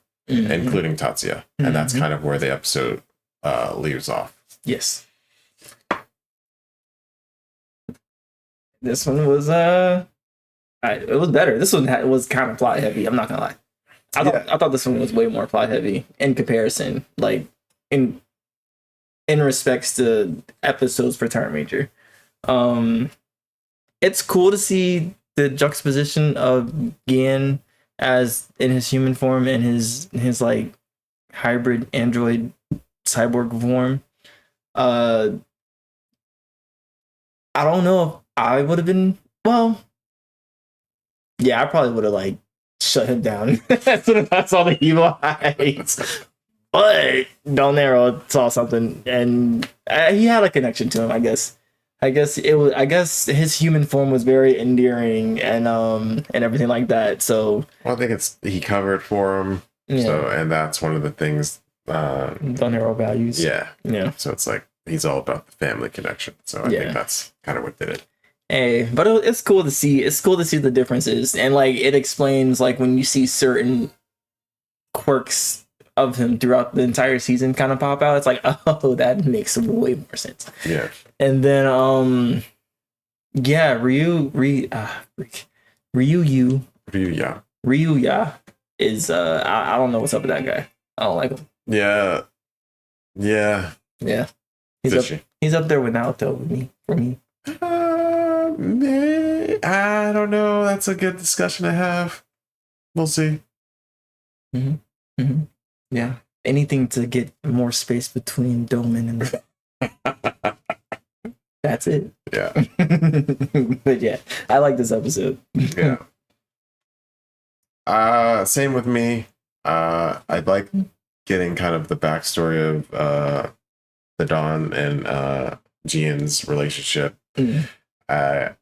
including Tatsuya. And that's kind of where the episode leaves off. Yes. This one was it was better. This one was kind of plot heavy. I'm not gonna lie. I thought this one was way more plot heavy in comparison, like in respects to episodes for Timeranger. It's cool to see the juxtaposition of Gian as in his human form and his like hybrid android cyborg form. I don't know if I would have been, well, yeah, I probably would have like shut him down as soon as I saw the evil eyes. But Dolnero saw something, and he had a connection to him. I guess his human form was very endearing and everything like that. So well, I think he covered for him. Yeah. So, and that's one of the things Dolnero values. Yeah. Yeah. So it's like he's all about the family connection. So I think that's kind of what did it. Hey, but it's cool to see. It's cool to see the differences, and like it explains like when you see certain quirks of him throughout the entire season kind of pop out. It's like, oh, that makes way more sense. Yeah. And then Ryuya is I don't know what's up with that guy. I don't like him. Yeah. He's up there with Naoto for me. I don't know. That's a good discussion to have. We'll see. Yeah. Anything to get more space between Doman and that's it. Yeah. But yeah, I like this episode. Yeah. Same with me. I like getting kind of the backstory of the Don and Gian's relationship. I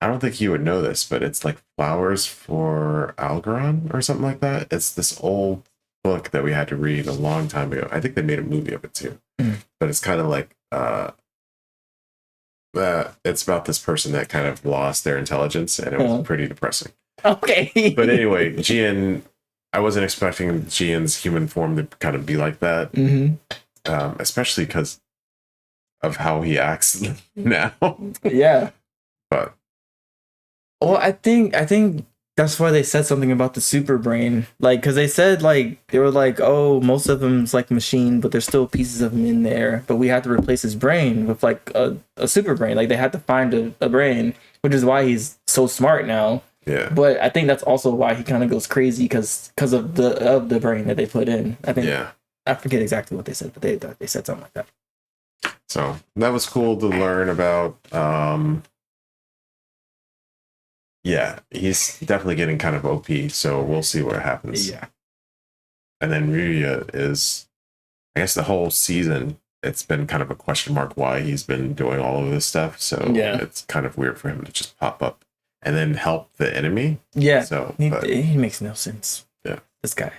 don't think you would know this, but it's like Flowers for Algernon or something like that. It's this old book that we had to read a long time ago. I think they made a movie of it too. But it's kind of like It's about this person that kind of lost their intelligence, and it was pretty depressing. Okay. But anyway, Gian, I wasn't expecting Gian's human form to kind of be like that, especially because of how he acts now. Yeah. But well, I think that's why they said something about the super brain, like, because they said, like, they were like, oh, most of them's like machine, but there's still pieces of him in there, but we had to replace his brain with like a super brain. Like, they had to find a brain, which is why he's so smart now. Yeah. But I think that's also why he kind of goes crazy because of the brain that they put in. I think. Yeah. I forget exactly what they said, but they said something like that. So that was cool to learn about. Yeah, he's definitely getting kind of OP, so we'll see what happens. Yeah. And then Ryuya is, I guess the whole season, it's been kind of a question mark why he's been doing all of this stuff. So it's kind of weird for him to just pop up and then help the enemy. Yeah. So he makes no sense. Yeah. This guy.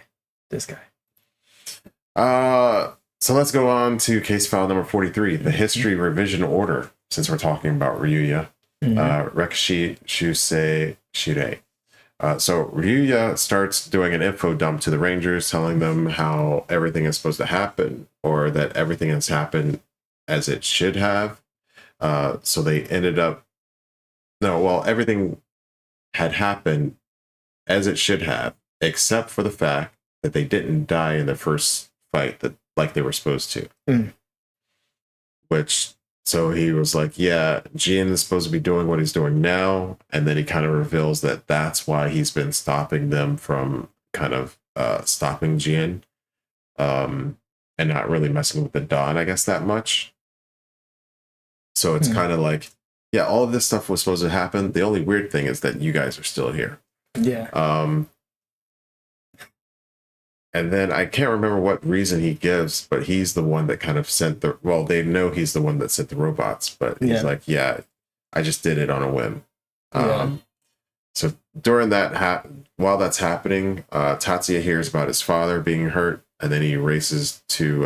So let's go on to case file number 43, the history revision order, since we're talking about Ryuya. Rekishi Shusei Shirei. So Ryuya starts doing an info dump to the Rangers, telling them how everything is supposed to happen, or that everything has happened as it should have. So they ended up... everything had happened as it should have, except for the fact that they didn't die in the first fight that like they were supposed to. Which... So he was like, yeah, Gian is supposed to be doing what he's doing now. And then he kind of reveals that that's why he's been stopping them from kind of stopping Gian. And not really messing with the Dawn, I guess, that much. So it's kind of like, yeah, all of this stuff was supposed to happen. The only weird thing is that you guys are still here. Yeah. And then I can't remember what reason he gives, but he's the one that kind of sent they know he's the one that sent the robots, but he's like, yeah, I just did it on a whim. So during that, while that's happening, Tatsuya hears about his father being hurt, and then he races to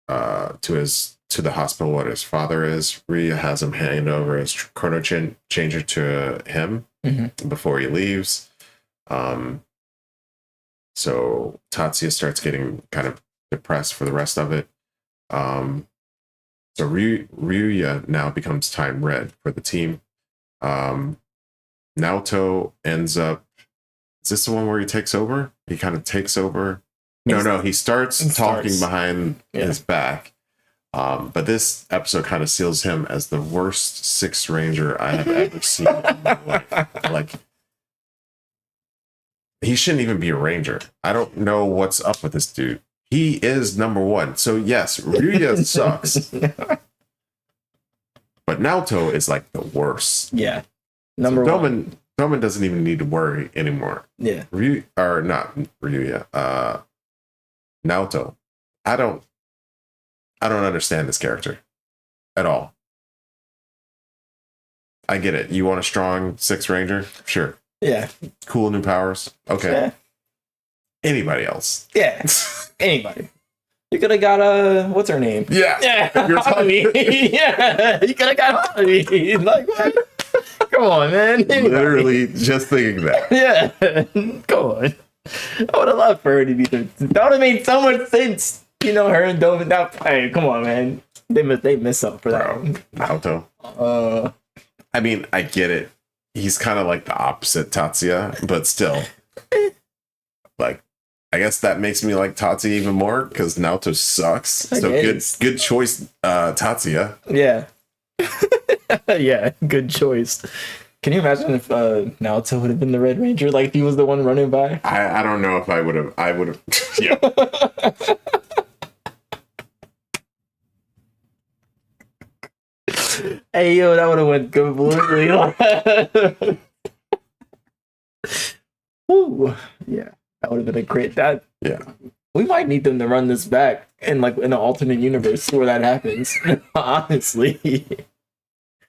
the hospital where his father is. Rhea has him hand over his chrono changer to him before he leaves. So Tatsuya starts getting kind of depressed for the rest of it. So Ryuya now becomes time red for the team. Naoto ends up... Is this the one where he takes over? He kind of takes over. No, he starts talking behind his back. But this episode kind of seals him as the worst Sixth Ranger I have ever seen in my life. Like... He shouldn't even be a ranger. I don't know what's up with this dude. He is number one. So yes, Ryuya sucks. But Naoto is like the worst. Yeah. Number one. Doman doesn't even need to worry anymore. Yeah. Not Ryuya. Naoto. I don't understand this character at all. I get it. You want a strong Sixth Ranger? Sure. Yeah. Cool new powers. Okay. Yeah. Anybody else? Yeah. Anybody. You could have got what's her name? Yeah. Yeah. You're yeah. You could have got Hanami. Like, what? Come on, man. Anybody. Literally just thinking that. Yeah. Come on. I would have loved for her to be there. That would have made so much sense. You know, her and Dovan. Hey, come on, man. They miss up for that. Naoto. I mean, I get it. He's kind of like the opposite Tatsuya, but still, like, I guess that makes me like Tatsuya even more because Naoto sucks. So good choice, Tatsuya. Yeah, yeah, good choice. Can you imagine if Naoto would have been the Red Ranger, like if he was the one running by? I don't know if I would have. Yeah. Hey, yo, that would have went completely. Ooh, yeah, that would have been a great. We might need them to run this back in an alternate universe where that happens. Honestly,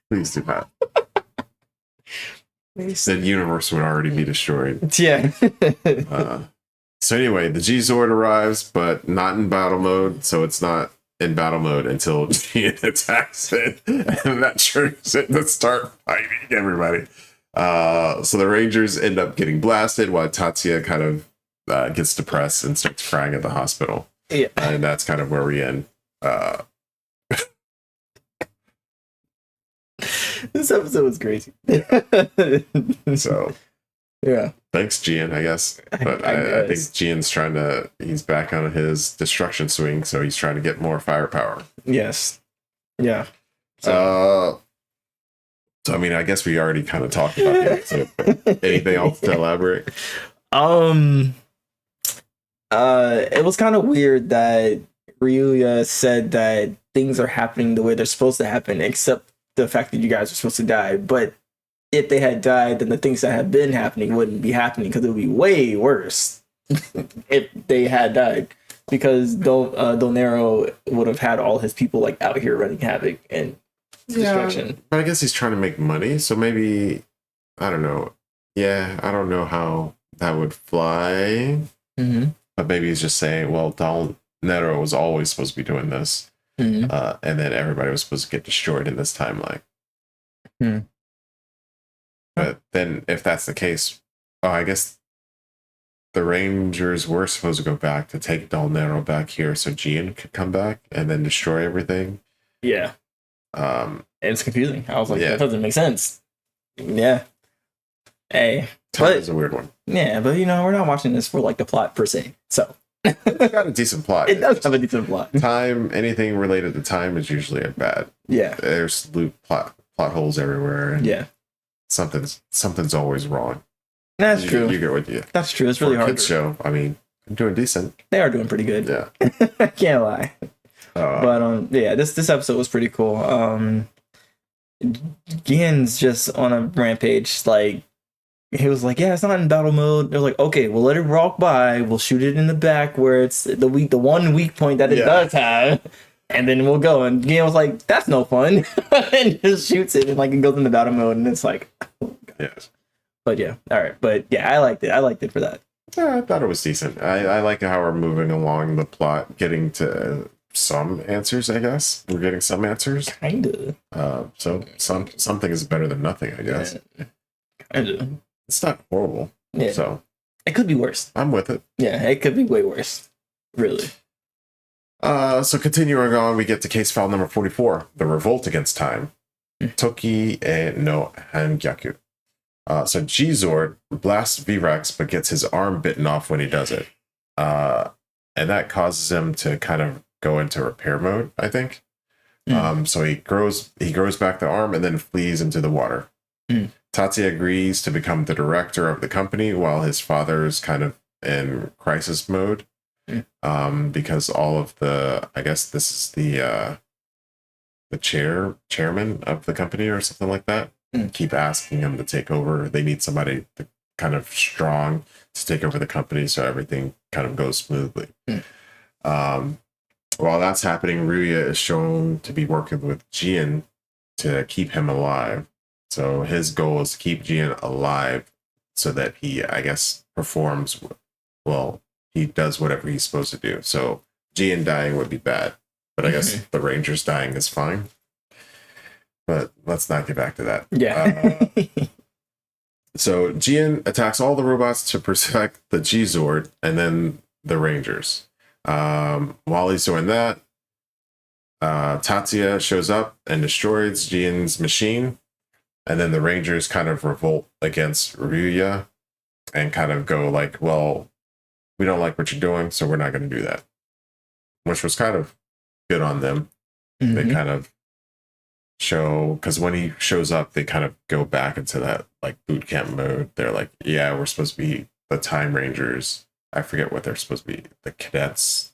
please do not. The universe would already be destroyed. Yeah. So anyway, the G-Zord arrives, but not in battle mode, so it's not in battle mode until Gian attacks it, and that triggers it to start fighting everybody. So the Rangers end up getting blasted while Tatsuya kind of gets depressed and starts crying at the hospital. Yeah. And that's kind of where we end. This episode was crazy. So yeah. Thanks, Gian, I guess. But I think Gian's he's back on his destruction swing, so he's trying to get more firepower. Yes. Yeah. So I mean, I guess we already kind of talked about the episode, but anything else to elaborate? It was kind of weird that Ryuya said that things are happening the way they're supposed to happen, except the fact that you guys are supposed to die. But if they had died, then the things that have been happening wouldn't be happening, because it would be way worse if they had died. Because Donero would have had all his people like out here running havoc and destruction. But I guess he's trying to make money, so maybe, I don't know. Yeah, I don't know how that would fly. Mm-hmm. But maybe he's just saying, well, Donero was always supposed to be doing this. Mm-hmm. And then everybody was supposed to get destroyed in this timeline. Hmm. But then if that's the case, I guess the Rangers were supposed to go back to take Del Nero back here so Gian could come back and then destroy everything. Yeah. It's confusing. I was like, that doesn't make sense. Yeah. Hey. Time is a weird one. Yeah, but we're not watching this for like the plot per se. So it's got a decent plot. It does have a decent plot. Time, anything related to time is usually a bad. Yeah. There's loop plot holes everywhere. And yeah. Something's always wrong. That's true. You get what you. That's true. It's really hard. Kids show. I mean, I'm doing decent. They are doing pretty good. Yeah. I can't lie. But yeah, this episode was pretty cool. Gien's just on a rampage. Like, he was like, yeah, it's not in battle mode. They're like, okay, we'll let it walk by. We'll shoot it in the back where it's the one weak point that it does have. And then we'll go. And Gien was like, that's no fun. And just shoots it and like it goes into battle mode. And it's like, oh God. Yes. But yeah, all right. But yeah, I liked it. I liked it for that. Yeah, I thought it was decent. I like how we're moving along the plot, getting to some answers, I guess. We're getting some answers. Kinda. So something is better than nothing, I guess. Yeah. Kinda. It's not horrible. Yeah. So it could be worse. I'm with it. Yeah, it could be way worse. Really. So continuing on, we get to case file number 44, the revolt against time. Toki no Hangyaku. So G-Zord blasts V-Rex but gets his arm bitten off when he does it. And that causes him to kind of go into repair mode, I think. So he grows back the arm and then flees into the water. Tatsuya agrees to become the director of the company while his father's kind of in crisis mode. Because all of I guess this is the chairman of the company or something like that. Keep asking him to take over. They need somebody kind of strong to take over the company so everything kind of goes smoothly. While that's happening, Ryuya is shown to be working with Gian to keep him alive. So his goal is to keep Gian alive so that he, I guess, performs well. He does whatever he's supposed to do. So Gian dying would be bad, but I guess the Rangers dying is fine. But let's not get back to that. Yeah. So Gian attacks all the robots to protect the G-Zord and then the Rangers. While he's doing that, Tatsuya shows up and destroys Gian's machine. And then the Rangers kind of revolt against Ryuya and kind of go like, well, we don't like what you're doing, so we're not going to do that. Which was kind of good on them. They kind of show, because when he shows up, they kind of go back into that like boot camp mode. They're like, yeah, we're supposed to be the Time Rangers. I forget what they're supposed to be. The cadets.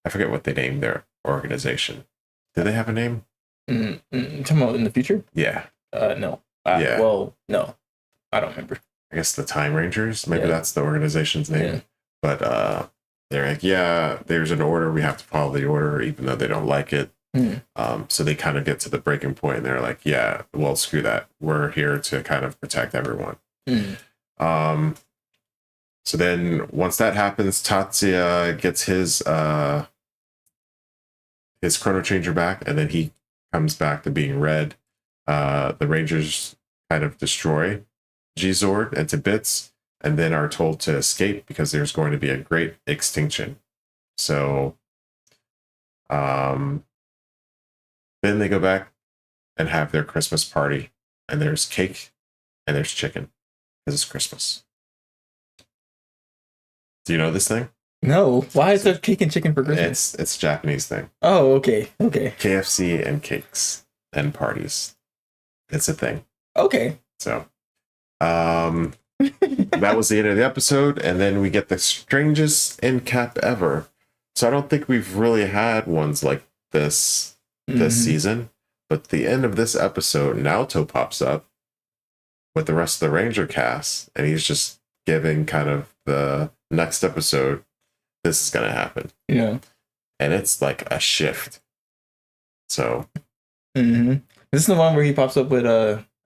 I forget what they named their organization. Do they have a name? Talking about in the future? Yeah. No. Yeah. Well, no. I don't remember. I guess the Time Rangers. Maybe that's the organization's name. Yeah. But they're like, yeah, there's an order. We have to follow the order, even though they don't like it. So they kind of get to the breaking point and they're like, yeah, well, screw that. We're here to kind of protect everyone. So then once that happens, Tatsuya gets his his Chrono Changer back, and then he comes back to being red. The Rangers kind of destroy G-Zord into bits, and then are told to escape because there's going to be a great extinction. So, then they go back and have their Christmas party, and there's cake and there's chicken because it's Christmas. Do you know this thing? No. Why is there cake and chicken for Christmas? It's a Japanese thing. Oh, okay. Okay. KFC and cakes and parties. It's a thing. Okay. So, that was the end of the episode, and then we get the strangest end cap ever. So I don't think we've really had ones like this season. But the end of this episode, Naoto pops up with the rest of the Ranger cast, and he's just giving kind of the next episode, this is going to happen. Yeah. And it's like a shift. So. This is the one where he pops up with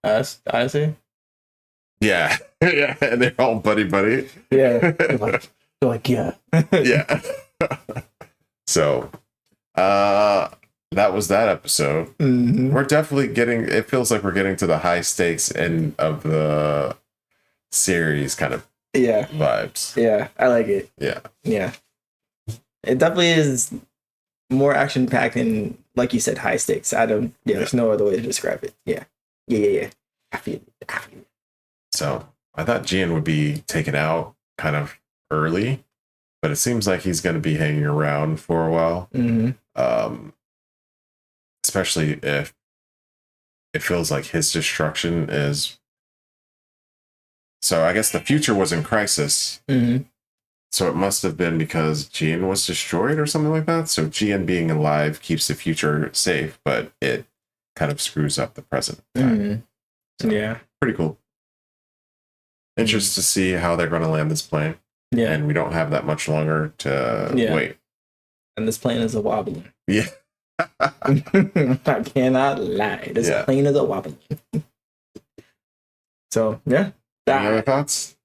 Ayase? Yeah. Yeah. And they're all buddy. Yeah. They're like, yeah. Yeah. So, that was that episode. We're definitely it feels like we're getting to the high stakes end of the series kind of vibes. Yeah, I like it. Yeah. Yeah. It definitely is more action packed and, like you said, high stakes. There's no other way to describe it. Yeah. I feel it. So I thought Gian would be taken out kind of early, but it seems like he's going to be hanging around for a while. Especially if it feels like his destruction is. So I guess the future was in crisis. So it must have been because Gian was destroyed or something like that. So Gian being alive keeps the future safe, but it kind of screws up the present time. So, yeah. Pretty cool. Interested to see how they're going to land this plane. Yeah. And we don't have that much longer to wait. And this plane is a wobbly. Yeah. I cannot lie. This plane is a wobbly. So, yeah. Any other thoughts?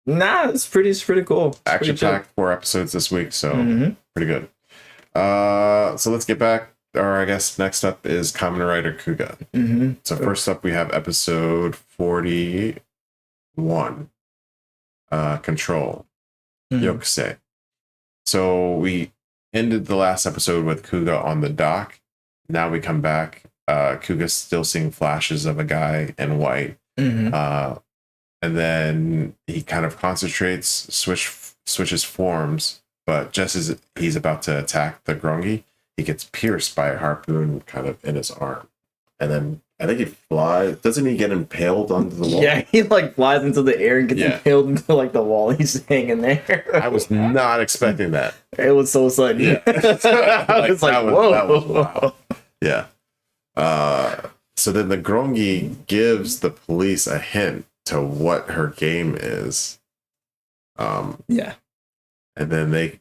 Nah, it's pretty cool. Action-packed 4 episodes this week, so pretty good. So let's get back, or I guess next up is Kamen Rider Kuuga. So first up we have episode 41, Control, Yokusei. So we ended the last episode with Kuuga on the dock. Now we come back. Kuuga's still seeing flashes of a guy in white. And then he kind of concentrates, switches forms, but just as he's about to attack the Grongi, he gets pierced by a harpoon kind of in his arm. And then I think he flies. Doesn't he get impaled onto the wall? Yeah, he like flies into the air and gets impaled into like the wall. He's hanging there. I was not expecting that. It was so sudden. Yeah. I was like, whoa. That was wild. Yeah. So then the Grongi gives the police a hint to what her game is. Yeah. And then they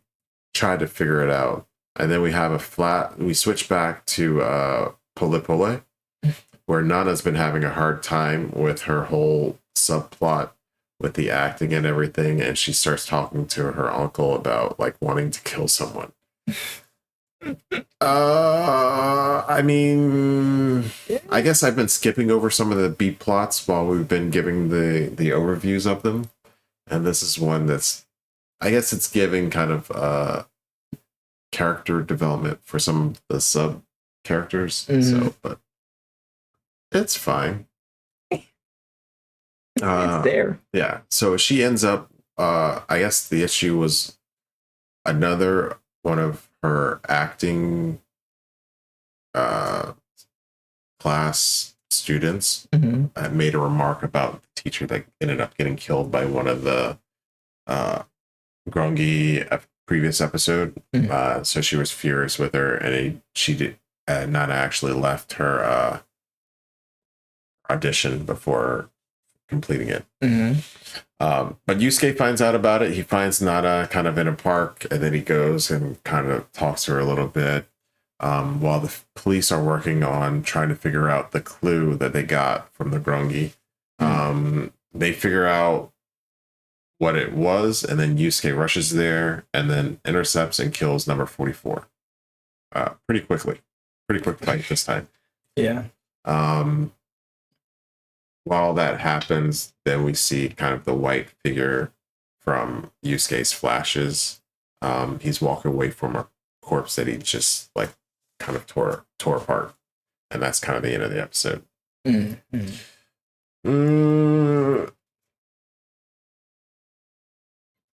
try to figure it out. And then we switch back to Pole Pole, where Nana's been having a hard time with her whole subplot with the acting and everything, and she starts talking to her uncle about like wanting to kill someone. I mean, I guess I've been skipping over some of the beat plots while we've been giving the overviews of them, and this is one that's, I guess it's giving kind of character development for some of the sub characters. So, but it's fine. It's there. Yeah. So she ends up. I guess the issue was another one of her acting class students made a remark about the teacher that ended up getting killed by one of the Grongi previous episode. So she was furious with her, and Nana actually left her audition before completing it. But Yusuke finds out about it. He finds Nana kind of in a park, and then he goes and kind of talks to her a little bit while the police are working on trying to figure out the clue that they got from the Grongi. They figure out what it was, and then Yusuke rushes there and then intercepts and kills number 44. pretty quickly. Pretty quick fight this time. Yeah. While that happens, then we see kind of the white figure from Yusuke's flashes. He's walking away from a corpse that he just like kind of tore apart, and that's kind of the end of the episode.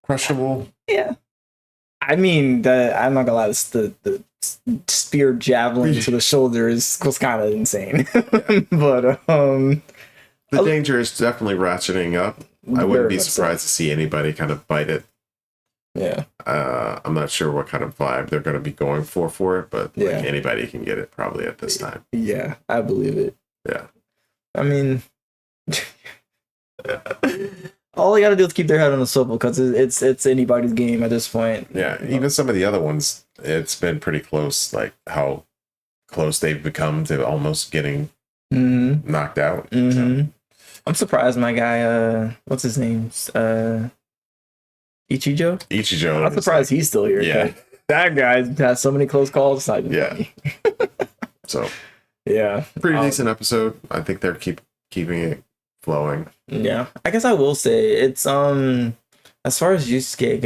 Questionable. Yeah. I mean, I'm not gonna lie. The spear javelin to the shoulder was kind of insane, but the danger is definitely ratcheting up. I wouldn't be surprised to see anybody kind of bite it. Yeah. I'm not sure what kind of vibe they're going to be going for it, but like anybody can get it probably at this time. Yeah, I believe it. Yeah. I mean, all they got to do is keep their head on the swivel because it's anybody's game at this point. Yeah, even some of the other ones, it's been pretty close, like how close they've become to almost getting knocked out. So. I'm surprised my guy, what's his name? Ichijo? I'm surprised he's still here. Yeah. That guy has so many close calls. Yeah. So. Yeah. Pretty decent episode. I think they're keeping it flowing. Yeah. I guess I will say it's as far as Yusuke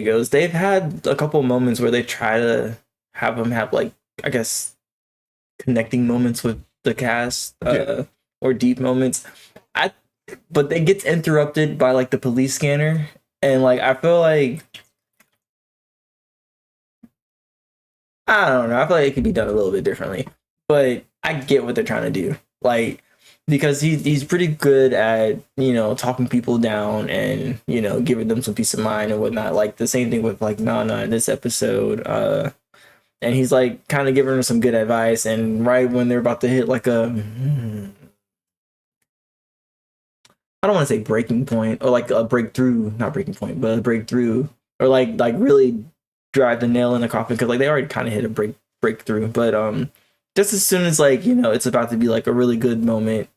goes, they've had a couple moments where they try to have him have like, I guess, connecting moments with the cast or deep moments. But they get interrupted by like the police scanner, and like I feel like I don't know. I feel like it could be done a little bit differently, but I get what they're trying to do. Like because he's pretty good at talking people down and giving them some peace of mind and whatnot. Like the same thing with like Nana in this episode. And he's like kind of giving her some good advice, and right when they're about to hit like I don't want to say breaking point or like a breakthrough, not breaking point, but a breakthrough, or like really drive the nail in the coffin because like they already kind of hit a breakthrough, but just as soon as like it's about to be like a really good moment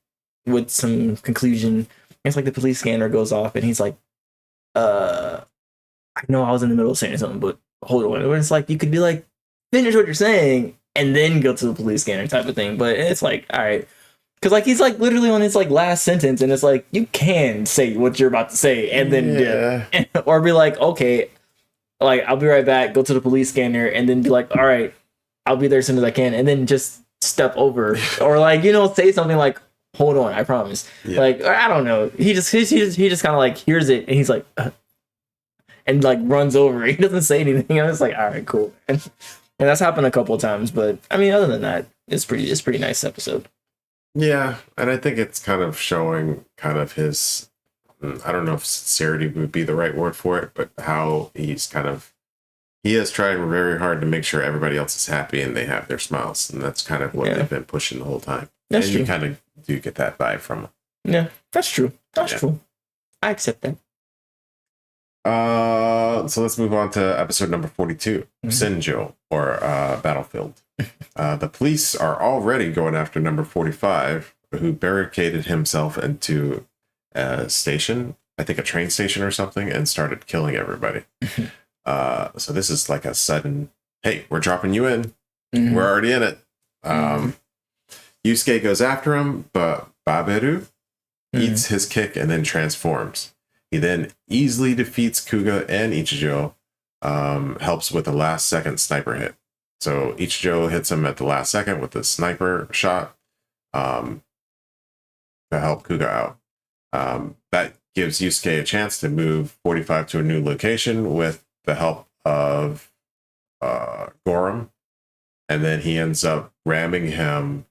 with some conclusion, it's like the police scanner goes off and he's like, I know I was in the middle of saying something, but hold on, and it's like you could be like finish what you're saying and then go to the police scanner type of thing, but it's like all right. Because like he's like literally on his like last sentence, and it's like you can say what you're about to say, and then or be like, okay, like I'll be right back. Go to the police scanner, and then be like, all right, I'll be there as soon as I can, and then just step over, or like say something like, hold on, I promise. Like I don't know. He just kind of like hears it, and he's like, and like runs over. He doesn't say anything. I was like, all right, cool, and that's happened a couple of times. But I mean, other than that, it's pretty nice episode. Yeah, and I think it's kind of showing kind of his, I don't know if sincerity would be the right word for it, but how he is trying very hard to make sure everybody else is happy and they have their smiles. And that's kind of what they've been pushing the whole time. That's true. You kind of do get that vibe from him. Yeah, that's true. That's true. I accept that. So let's move on to episode number 42, Senjo, or Battlefield. The police are already going after number 45, who barricaded himself into a station, I think a train station or something, and started killing everybody. So this is like a sudden, hey, we're dropping you in. We're already in it. Yusuke goes after him, but Baberu eats his kick and then transforms. He then easily defeats Kuuga and Ichijo, helps with a last second sniper hit. So Ichijo hits him at the last second with the sniper shot to help Kuuga out. That gives Yusuke a chance to move 45 to a new location with the help of Gorum. And then he ends up ramming him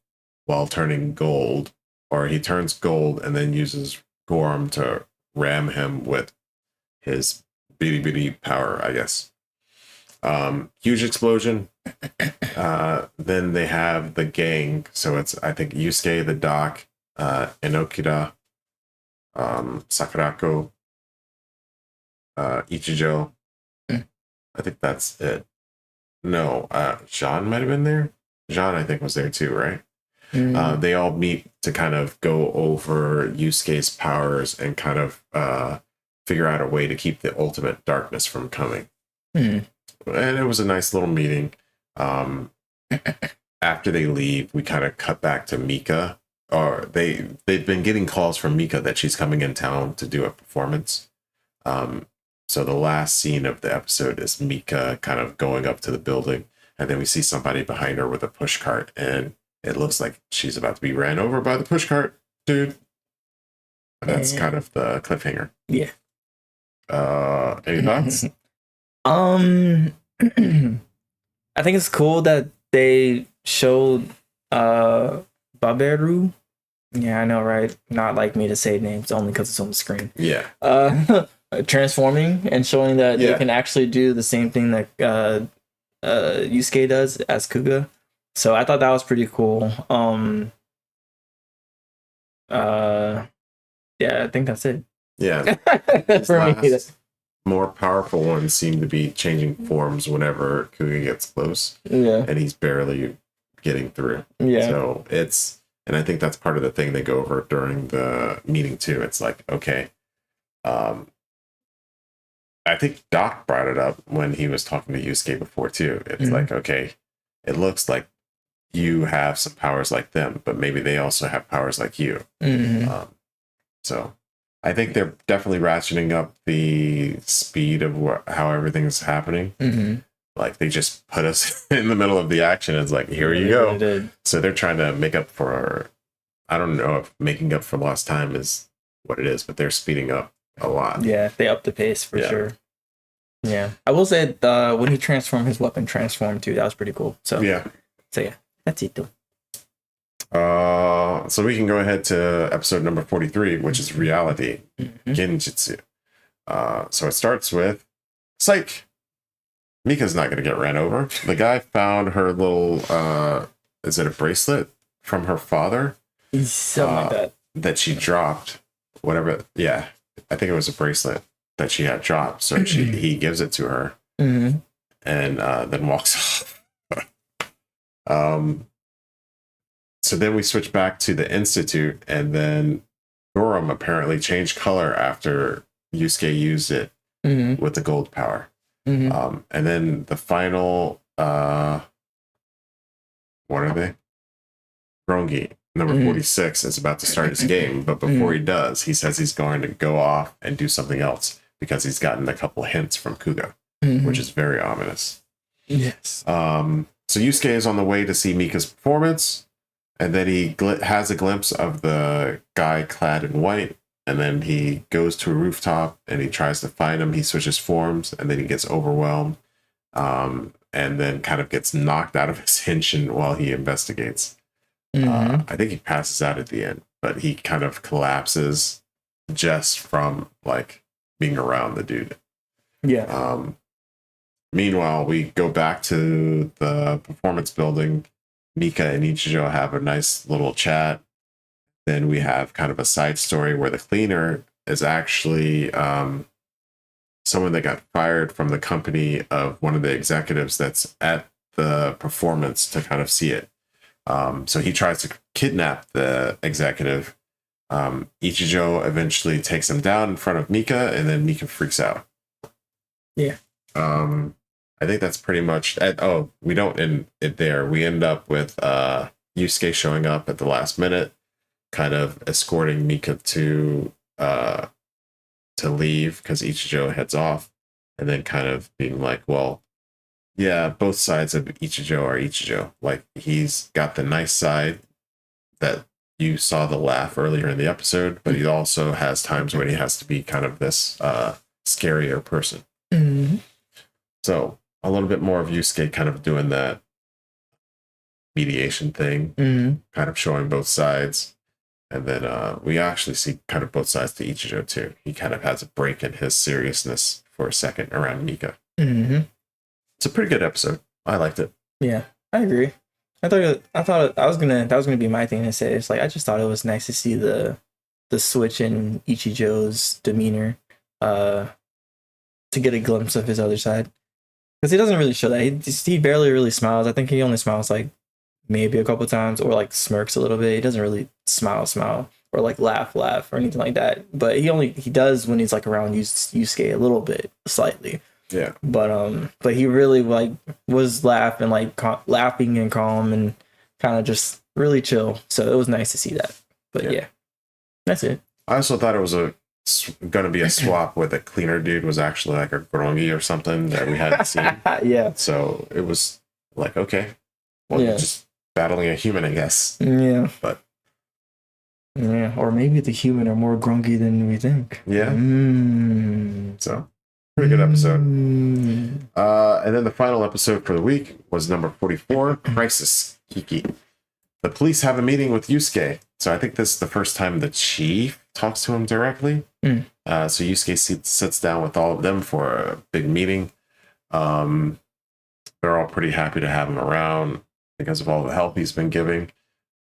while turning gold. Or he turns gold and then uses Gorum to ram him with his bitty power, I guess. Huge explosion. Then they have the gang. So it's, I think, Yusuke, the Doc, Enokida, Sakurako, Ichijo. I think that's it. No, Jean might have been there. Jean, I think, was there too, right? They all meet to kind of go over Yusuke's powers and kind of figure out a way to keep the ultimate darkness from coming. Mm. And it was a nice little meeting. After they leave, we kind of cut back to Mika, or they've been getting calls from Mika that she's coming in town to do a performance. So the last scene of the episode is Mika kind of going up to the building, and then we see somebody behind her with a push cart, and it looks like she's about to be ran over by the push cart, dude. And that's kind of the cliffhanger. Yeah. Any thoughts? I think it's cool that they showed Baberu. Yeah, I know, right? Not like me to say names only because it's on the screen. Yeah. Transforming and showing that they can actually do the same thing that Yusuke does as Kuuga. So I thought that was pretty cool. Yeah, I think that's it. Yeah. For me, more powerful ones seem to be changing forms whenever Kuuga gets close. Yeah. And he's barely getting through. Yeah. So and I think that's part of the thing they go over during the meeting too. It's like, okay, I think Doc brought it up when he was talking to Yusuke before too. It's like, okay, it looks like you have some powers like them, but maybe they also have powers like you. So I think they're definitely ratcheting up the speed of how everything's happening. Like they just put us in the middle of the action. It's like, here you go. So they're trying to make up for, I don't know if making up for lost time is what it is, but they're speeding up a lot. Yeah, they upped the pace for sure. Yeah, I will say when he transformed, his weapon transformed too. That was pretty cool. So yeah, that's it though. So we can go ahead to episode number 43, which is Reality Genjutsu. So it starts with psych. Mika's not going to get ran over. The guy found her little, is it a bracelet from her father? Something like that. That she dropped. Whatever. Yeah. I think it was a bracelet that she had dropped. So he gives it to her and then walks off. So then we switch back to the Institute, and then Gorum apparently changed color after Yusuke used it with the gold power. And then the final, what are they? Rongi, number 46, is about to start his game. But before he does, he says he's going to go off and do something else because he's gotten a couple hints from Kuuga, which is very ominous. Yes. So Yusuke is on the way to see Mika's performance. And then he has a glimpse of the guy clad in white. And then he goes to a rooftop and he tries to find him. He switches forms and then he gets overwhelmed. And then kind of gets knocked out of his henshin while he investigates. I think he passes out at the end, but he kind of collapses just from like being around the dude. Yeah. Meanwhile, we go back to the performance building. Mika and Ichijo have a nice little chat. Then we have kind of a side story where the cleaner is actually someone that got fired from the company of one of the executives that's at the performance to kind of see it. So he tries to kidnap the executive. Ichijo eventually takes him down in front of Mika, and then Mika freaks out. Yeah. I think that's pretty much. We don't end it there. We end up with Yusuke showing up at the last minute, kind of escorting Mika to leave because Ichijo heads off, and then kind of being like, well, yeah, both sides of Ichijo are Ichijo. Like, he's got the nice side that you saw the laugh earlier in the episode, but he also has times when he has to be kind of this scarier person. So a little bit more of Yusuke kind of doing that mediation thing, kind of showing both sides. And then we actually see kind of both sides to Ichijo too. He kind of has a break in his seriousness for a second around Mika. It's a pretty good episode. I liked it. Yeah, I agree. That was gonna be my thing to say. It's like I just thought it was nice to see the switch in Ichijo's demeanor, to get a glimpse of his other side, because he doesn't really show that. He barely really smiles. I think he only smiles like maybe a couple times, or like smirks a little bit. He doesn't really smile, or like laugh or anything like that. But he does when he's like around Yusuke a little bit, slightly. Yeah. But he really like was laughing and calm and kind of just really chill. So it was nice to see that. But yeah, that's it. I also thought it was going to be a swap with a cleaner dude was actually like a Grongi or something that we hadn't seen. Yeah. So it was like, okay, well, you're just battling a human, I guess. Yeah. But yeah, or maybe the human are more grungy than we think. Yeah. So pretty good episode. And then the final episode for the week was number 44, Crisis Kiki. The police have a meeting with Yusuke. So I think this is the first time the chief talks to him directly. So Yusuke sits down with all of them for a big meeting. They're all pretty happy to have him around because of all the help he's been giving.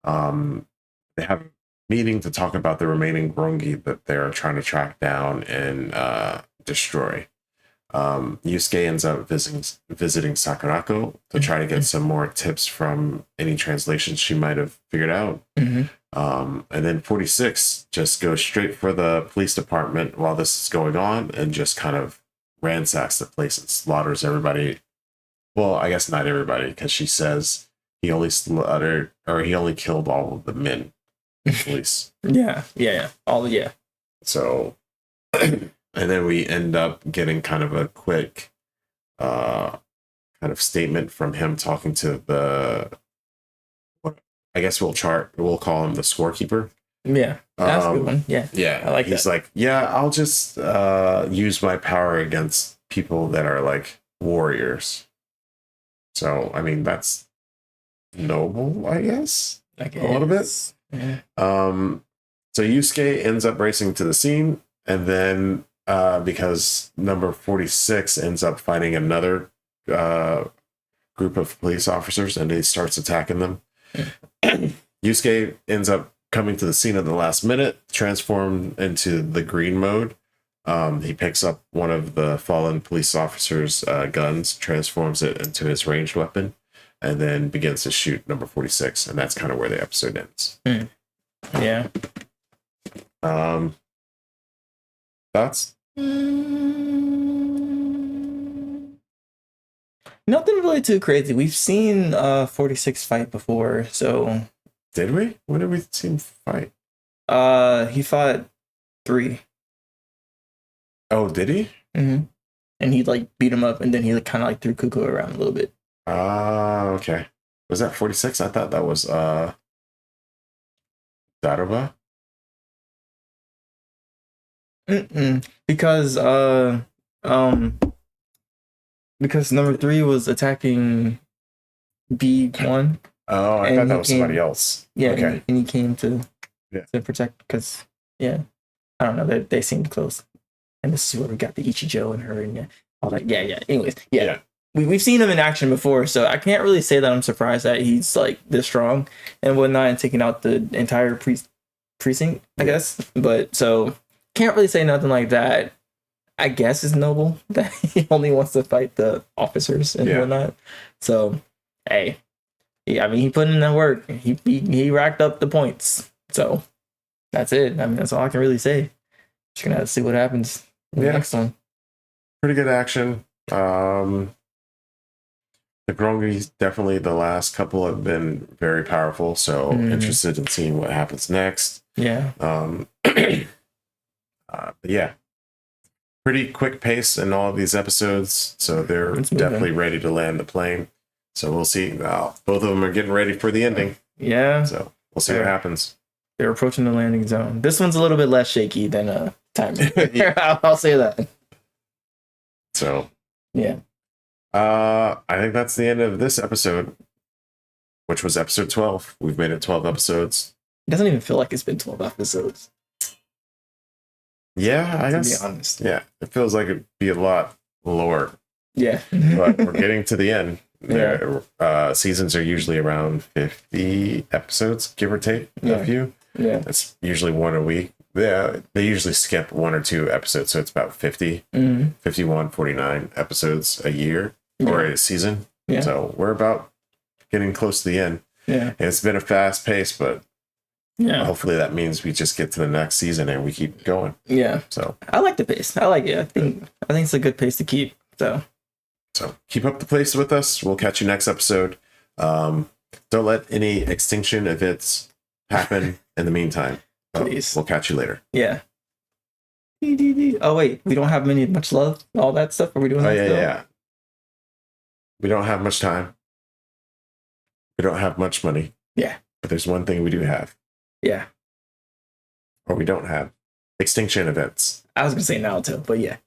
They have a meeting to talk about the remaining Grongi that they're trying to track down and destroy. Yusuke ends up visiting Sakurako to try to get some more tips from any translations she might have figured out. And then 46 just goes straight for the police department while this is going on and just kind of ransacks the place and slaughters everybody. Well, I guess not everybody, because she says he only killed all of the men in police. Yeah. So and then we end up getting kind of a quick kind of statement from him talking to I guess we'll call him the scorekeeper. Yeah, that's a good one. Yeah, I like he's that. like, yeah, I'll just use my power against people that are like warriors. So, I mean, that's noble, I guess. A little bit. Yeah. So Yusuke ends up racing to the scene, and then because number 46 ends up finding another group of police officers, and he starts attacking them. Yusuke ends up coming to the scene at the last minute, transformed into the green mode. He picks up one of the fallen police officers' guns, transforms it into his ranged weapon, and then begins to shoot number 46. And that's kind of where the episode ends. Yeah. Thoughts? Nothing really too crazy. We've seen 46 fight before, so. Did we? When did we see him fight? He fought 3. Oh, did he? And he like beat him up, and then he kind of like threw Kuuga around a little bit. Okay. Was that 46? I thought that was Daruba. Because number 3 was attacking B1. Oh, I thought that was somebody else. Yeah, okay. And he came to protect, because I don't know, they seemed close. And this is where we got the Ichijo and her and all that. Yeah. Anyways, we've seen him in action before, so I can't really say that I'm surprised that he's like this strong and whatnot and taking out the entire precinct, I guess. But so can't really say nothing like that. I guess it's noble that he only wants to fight the officers and whatnot. So, hey, I mean, he put in that work. He racked up the points. So that's it. I mean, that's all I can really say. Just gonna have to see what happens next one. Pretty good action. The Grongi, definitely the last couple have been very powerful. So interested in seeing what happens next. Yeah. But yeah, pretty quick pace in all of these episodes. So they're definitely ready to land the plane. So we'll see. Both of them are getting ready for the ending. Yeah. So we'll see what happens. They're approaching the landing zone. This one's a little bit less shaky than Timeranger. I'll say that. So yeah. I think that's the end of this episode, which was episode 12. We've made it 12 episodes. It doesn't even feel like it's been 12 episodes. Yeah, I guess. To be honest. Yeah, it feels like it'd be a lot lower. Yeah. But we're getting to the end. Seasons are usually around 50 episodes, give or take a few. Yeah. It's usually one a week. Yeah, they usually skip 1 or 2 episodes, so it's about 50, 51, 49 episodes a year or a season. Yeah. So we're about getting close to the end. Yeah. And it's been a fast pace, but hopefully that means we just get to the next season and we keep going. Yeah. So I like the pace. I like it. I think it's a good pace to keep. So keep up the pace with us. We'll catch you next episode. Don't let any extinction events happen in the meantime. Please. We'll catch you later. Yeah. Oh wait, we don't have much love, all that stuff. Are we doing that still? Yeah. We don't have much time. We don't have much money. Yeah. But there's one thing we do have. Yeah. Or we don't have. Extinction events. I was gonna say Naruto, but yeah.